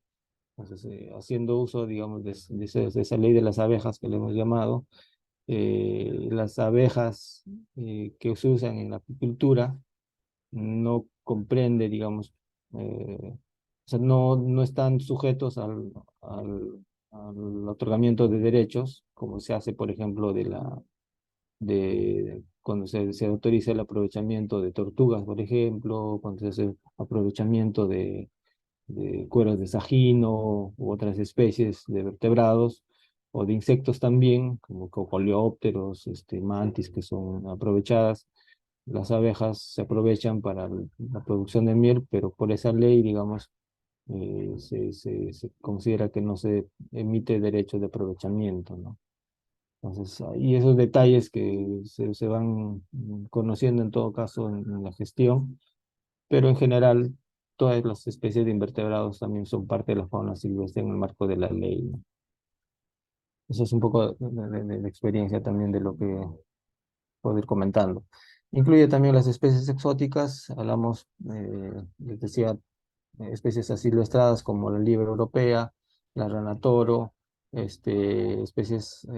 Entonces, haciendo uso, digamos, de esa ley de las abejas que le hemos llamado, las abejas que se usan en la apicultura no comprende, digamos, o sea, no están sujetos al otorgamiento de derechos, como se hace, por ejemplo, cuando se autoriza el aprovechamiento de tortugas, por ejemplo, cuando se hace aprovechamiento de cueros de sajino u otras especies de vertebrados o de insectos también, como coleópteros, mantis que son aprovechadas. Las abejas se aprovechan para la producción de miel, pero por esa ley, digamos, se considera que no se emite derecho de aprovechamiento, ¿no? Entonces, y esos detalles que se van conociendo en todo caso en la gestión, pero en general todas las especies de invertebrados también son parte de la fauna silvestre en el marco de la ley, ¿no? Eso es un poco de experiencia también de lo que puedo ir comentando. Incluye también las especies exóticas, hablamos, les decía, especies asilvestradas como la liebre europea, la rana toro, especies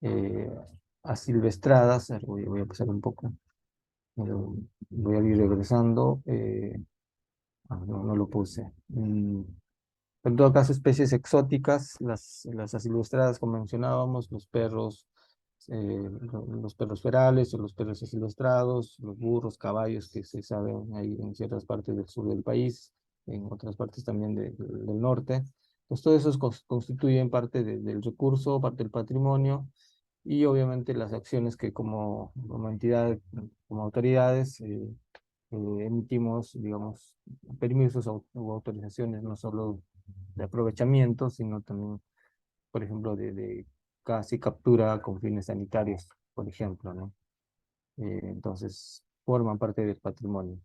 eh, asilvestradas, a ver, voy a pasar un poco, voy a ir regresando, no lo puse. En todo caso, especies exóticas, las asilvestradas, como mencionábamos, los perros, los perros ferales o los perros asilvestrados, los burros, caballos que se saben ahí en ciertas partes del sur del país, en otras partes también del norte. Pues todo eso constituyen parte del recurso, parte del patrimonio y obviamente las acciones que como entidad, como autoridades, emitimos, digamos, permisos o autorizaciones no solo de aprovechamiento, sino también, por ejemplo, de casi captura con fines sanitarios, por ejemplo, ¿no? Entonces, forman parte del patrimonio.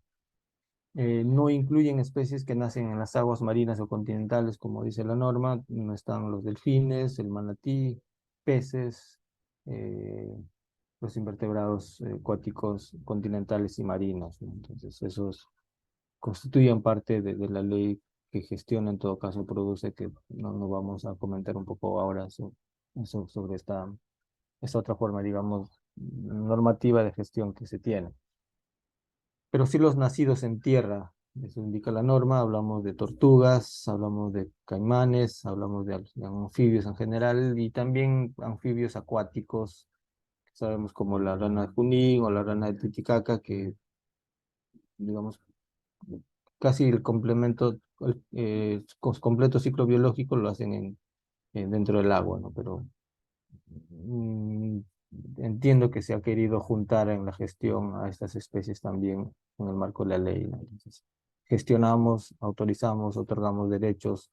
No incluyen especies que nacen en las aguas marinas o continentales, como dice la norma, no están los delfines, el manatí, peces, los invertebrados acuáticos continentales y marinos, ¿no? Entonces, esos constituyen parte de la ley que gestiona, en todo caso, produce, que no vamos a comentar un poco ahora sobre esta otra forma, digamos, normativa de gestión que se tiene. Pero sí los nacidos en tierra, eso indica la norma, hablamos de tortugas, hablamos de caimanes, hablamos de anfibios en general y también anfibios acuáticos, sabemos como la rana de Junín o la rana de Titicaca, que digamos casi el complemento, completo ciclo biológico lo hacen dentro del agua, ¿no? Pero mm, entiendo que se ha querido juntar en la gestión a estas especies también en el marco de la ley, ¿no? Entonces, gestionamos, autorizamos, otorgamos derechos,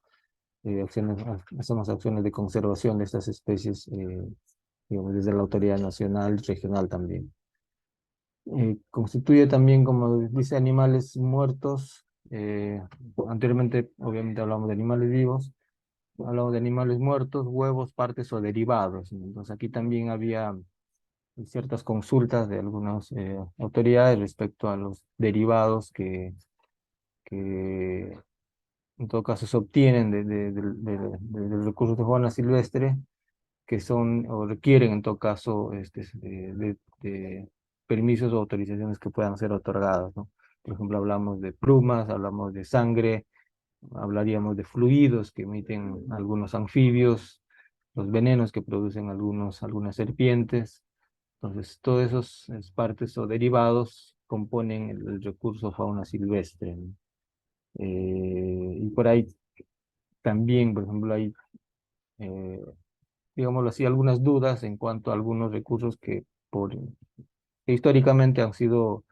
hacemos acciones de conservación de estas especies, digamos, desde la autoridad nacional y regional también. Constituye también, como dice, animales muertos. Anteriormente, obviamente, hablamos de animales vivos, hablamos de animales muertos, huevos, partes o derivados. Entonces, aquí también había ciertas consultas de algunas autoridades respecto a los derivados que en todo caso se obtienen del recurso de fauna silvestre, que son o requieren en todo caso de permisos o autorizaciones que puedan ser otorgadas, ¿no? Por ejemplo, hablamos de plumas, hablamos de sangre, hablaríamos de fluidos que emiten algunos anfibios, los venenos que producen algunas serpientes. Entonces, todos esos partes o derivados componen el recurso fauna silvestre, ¿no? Y por ahí también, por ejemplo, hay eh, digámoslo así, algunas dudas en cuanto a algunos recursos que históricamente han sido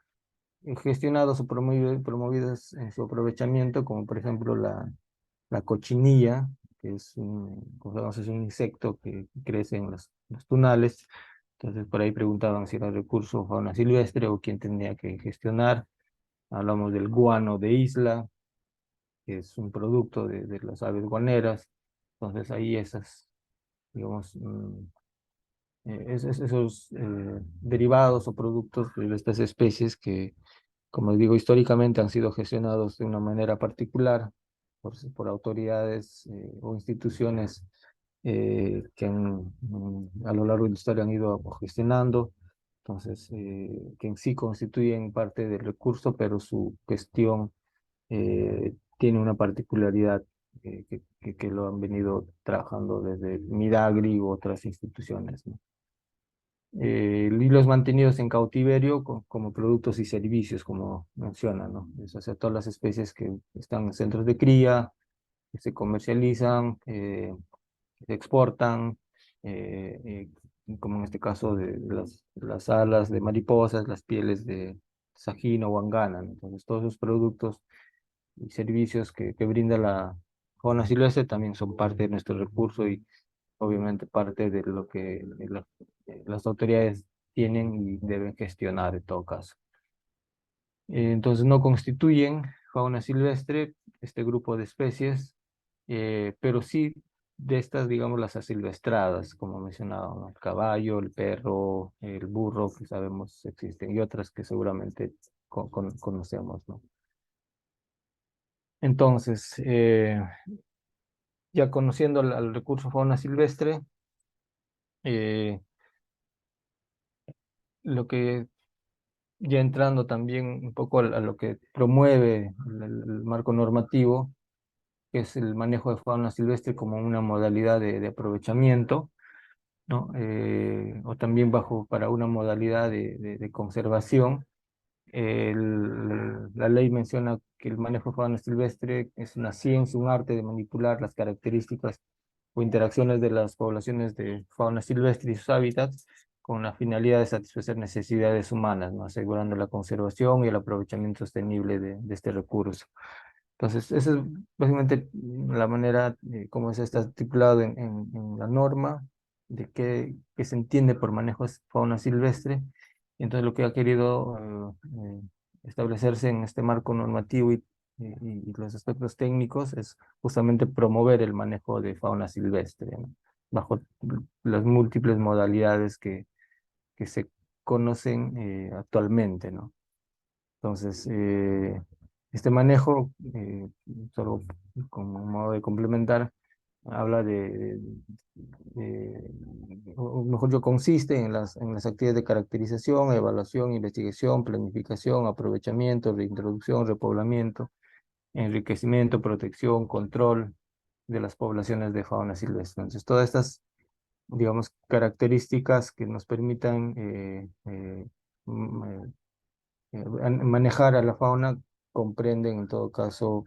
gestionados o promovidos en su aprovechamiento, como por ejemplo la cochinilla, que como sabemos, es un insecto que crece en los tunales. Entonces por ahí preguntaban si era recurso fauna silvestre o quién tenía que gestionar. Hablamos del guano de isla, que es un producto de las aves guaneras. Entonces ahí digamos, esos derivados o productos de estas especies que, como digo, históricamente han sido gestionados de una manera particular por autoridades o instituciones que a lo largo de la historia han ido gestionando, entonces, que en sí constituyen parte del recurso, pero su gestión tiene una particularidad que lo han venido trabajando desde Midagri u otras instituciones, ¿no? Y los mantenidos en cautiverio como productos y servicios, como menciona, ¿no? O sea, todas las especies que están en centros de cría, que se comercializan, que se exportan, como en este caso de las alas de mariposas, las pieles de sajino o angana, ¿no? Entonces, todos esos productos y servicios que brinda la fauna silvestre también son parte de nuestro recurso y obviamente parte de lo que las autoridades tienen y deben gestionar en todo caso. Entonces no constituyen fauna silvestre este grupo de especies, pero sí de estas, digamos, las asilvestradas, como mencionaba, ¿no? El caballo, el perro, el burro, que sabemos existen, y otras que seguramente conocemos, ¿no? Entonces, ya conociendo al recurso fauna silvestre, lo que ya entrando también un poco a lo que promueve el marco normativo, que es el manejo de fauna silvestre como una modalidad de aprovechamiento, ¿no? O también para una modalidad de conservación. La ley menciona que el manejo de fauna silvestre es una ciencia, un arte de manipular las características o interacciones de las poblaciones de fauna silvestre y sus hábitats con la finalidad de satisfacer necesidades humanas, ¿no? Asegurando la conservación y el aprovechamiento sostenible de este recurso. Entonces, esa es básicamente la manera como está estipulado en la norma de qué se entiende por manejo de fauna silvestre. Y entonces, lo que ha querido establecerse en este marco normativo y los aspectos técnicos es justamente promover el manejo de fauna silvestre, ¿no? Bajo las múltiples modalidades que se conocen actualmente, ¿no? Entonces, este manejo, solo como modo de complementar, habla o mejor yo consiste en las actividades de caracterización, evaluación, investigación, planificación, aprovechamiento, reintroducción, repoblamiento, enriquecimiento, protección, control de las poblaciones de fauna silvestre. Entonces, todas estas, digamos, características que nos permitan manejar a la fauna comprenden en todo caso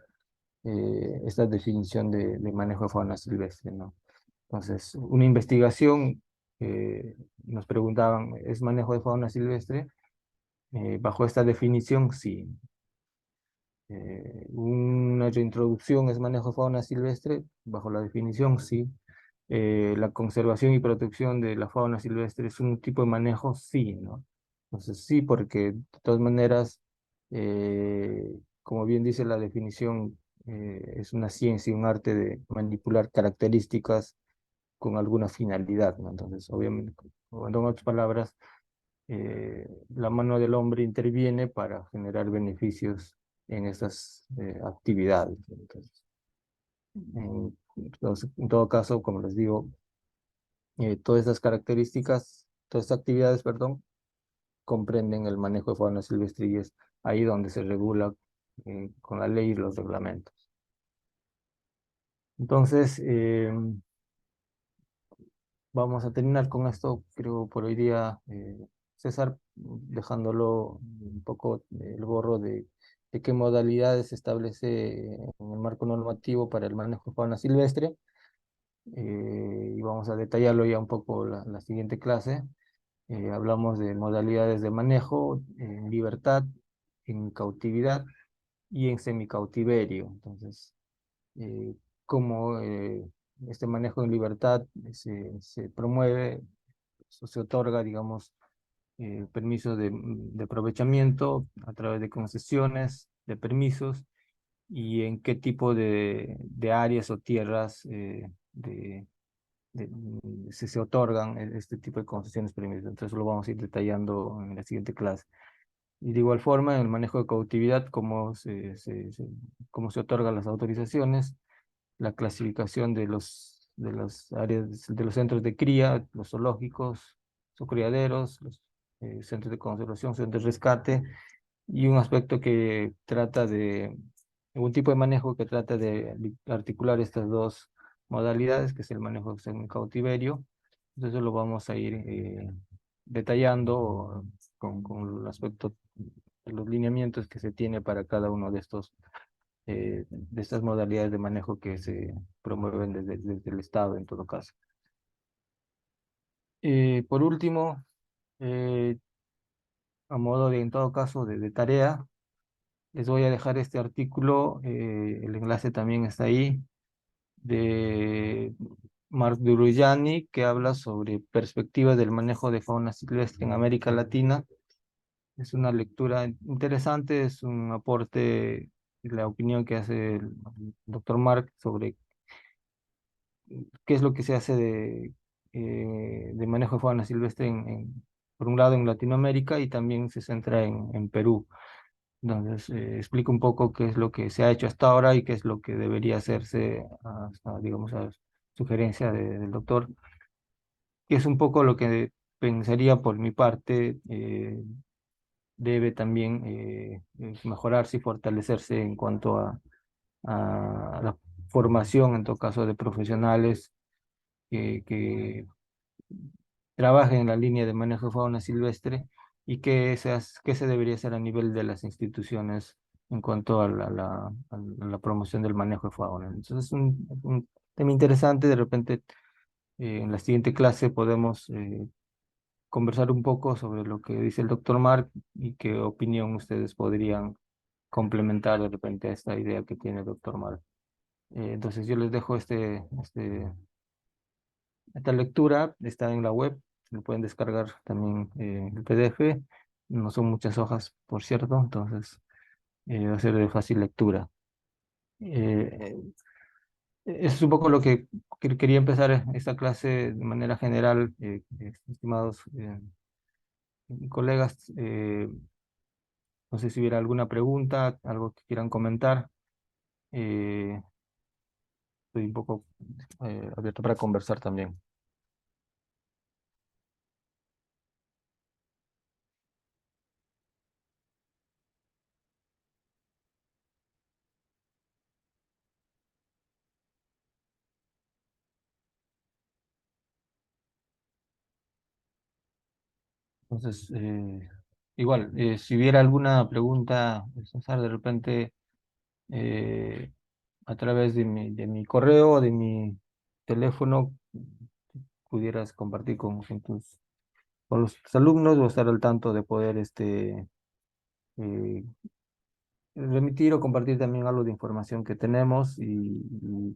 esta definición de manejo de fauna silvestre, ¿no? Entonces, una investigación, nos preguntaban, ¿es manejo de fauna silvestre? Bajo esta definición, sí. Una reintroducción es manejo de fauna silvestre, bajo la definición, sí. La conservación y protección de la fauna silvestre es un tipo de manejo, sí, ¿no? Entonces sí, porque de todas maneras, como bien dice la definición, es una ciencia y un arte de manipular características con alguna finalidad, ¿no? Entonces, obviamente, o en otras palabras, la mano del hombre interviene para generar beneficios en estas actividades. Entonces, en todo caso, como les digo, todas estas características, todas estas actividades, perdón, comprenden el manejo de fauna silvestre y es ahí donde se regula con la ley y los reglamentos. Entonces, vamos a terminar con esto, creo, por hoy día, César, dejándolo un poco el gorro de qué modalidades se establece en el marco normativo para el manejo de fauna silvestre. Y vamos a detallarlo ya un poco la siguiente clase. Hablamos de modalidades de manejo en libertad, en cautividad y en semicautiverio. Entonces, cómo este manejo en libertad se promueve, se otorga, digamos, permiso de aprovechamiento a través de concesiones, de permisos, y en qué tipo de áreas o tierras se otorgan este tipo de concesiones permitidas. Entonces lo vamos a ir detallando en la siguiente clase. Y de igual forma, en el manejo de cautividad, cómo se otorgan las autorizaciones, la clasificación de las áreas, de los centros de cría, los zoológicos, sus criaderos, los centros de conservación, centros de rescate, y un aspecto que trata de, un tipo de manejo que trata de articular estas dos modalidades, que es el manejo en cautiverio. Entonces lo vamos a ir detallando con el aspecto, los lineamientos que se tiene para cada uno de estas modalidades de manejo que se promueven desde el Estado en todo caso. Por último, a modo de, en todo caso, de tarea, les voy a dejar este artículo, el enlace también está ahí, de Mark Durujani, que habla sobre perspectivas del manejo de fauna silvestre en América Latina. Es una lectura interesante, es un aporte, la opinión que hace el doctor Mark sobre qué es lo que se hace de manejo de fauna silvestre, por un lado en Latinoamérica, y también se centra en Perú. Entonces, explica un poco qué es lo que se ha hecho hasta ahora y qué es lo que debería hacerse, digamos, a sugerencia del doctor, que es un poco lo que pensaría por mi parte. Debe también mejorarse y fortalecerse en cuanto a la formación, en todo caso, de profesionales que trabajen en la línea de manejo de fauna silvestre, y qué se debería hacer a nivel de las instituciones en cuanto a la promoción del manejo de fauna. Entonces es un tema interesante. De repente, en la siguiente clase podemos conversar un poco sobre lo que dice el doctor Mark y qué opinión ustedes podrían complementar de repente a esta idea que tiene el doctor Mark. Entonces yo les dejo esta lectura, está en la web, lo pueden descargar también el PDF. No son muchas hojas, por cierto, entonces va a ser de fácil lectura. Eso es un poco lo que quería empezar esta clase de manera general, estimados colegas. No sé si hubiera alguna pregunta, algo que quieran comentar. Eh, Estoy un poco abierto para conversar también. Entonces, igual, si hubiera alguna pregunta, César, de repente a través de mi correo o de mi teléfono, pudieras compartir con los alumnos, o estar al tanto de poder eh, remitir o compartir también algo de información que tenemos, y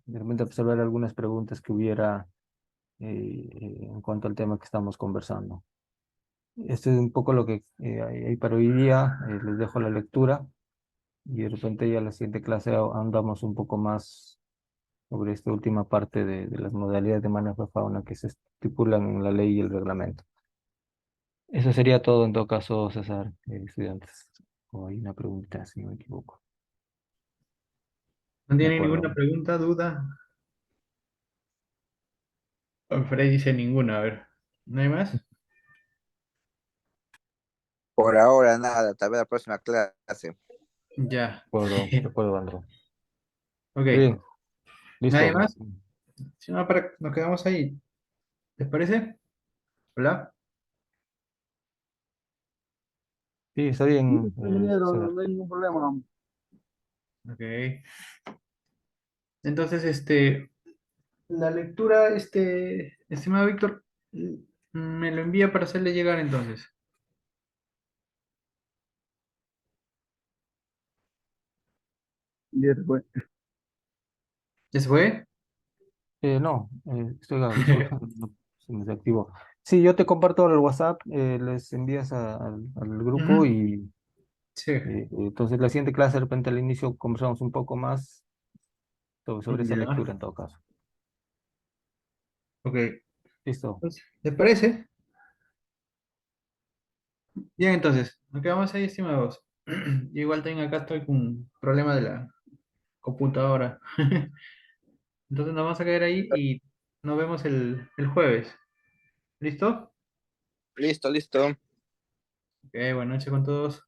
de repente observar algunas preguntas que hubiera en cuanto al tema que estamos conversando. Esto es un poco lo que hay para hoy día. Les dejo la lectura y de repente ya en la siguiente clase andamos un poco más sobre esta última parte de las modalidades de manejo de fauna que se estipulan en la ley y el reglamento. Eso sería todo en todo caso, César, estudiantes. O hay una pregunta, si no me equivoco. ¿No De tiene acuerdo. ninguna pregunta, duda? Freddy dice ninguna, a ver. ¿No hay más? Por ahora nada, tal vez la próxima clase. Ya. De acuerdo, Andrés. Ok. Bien, ¿Nadie listo. más? Si no, nos quedamos ahí. ¿Les parece? Hola. Sí, está bien, Ingeniero, César. no hay ningún problema. Ok. Entonces, la lectura, estimado Víctor, me lo envía para hacerle llegar entonces. Bien, pues. ¿Ya se fue? No, disculpa, no, se me desactivó. Sí, yo te comparto el WhatsApp, les envías al grupo, Ujú. y Sí. entonces la siguiente clase de repente al inicio conversamos un poco más sobre esa Ya. lectura en todo caso. Ok. Listo. Entonces, ¿les parece? Bien, entonces, nos quedamos ahí, estimados. Igual tengo acá, estoy con un problema de la computadora. Entonces nos vamos a quedar ahí y nos vemos el jueves. ¿Listo? Listo, listo. Ok, buenas noches con todos.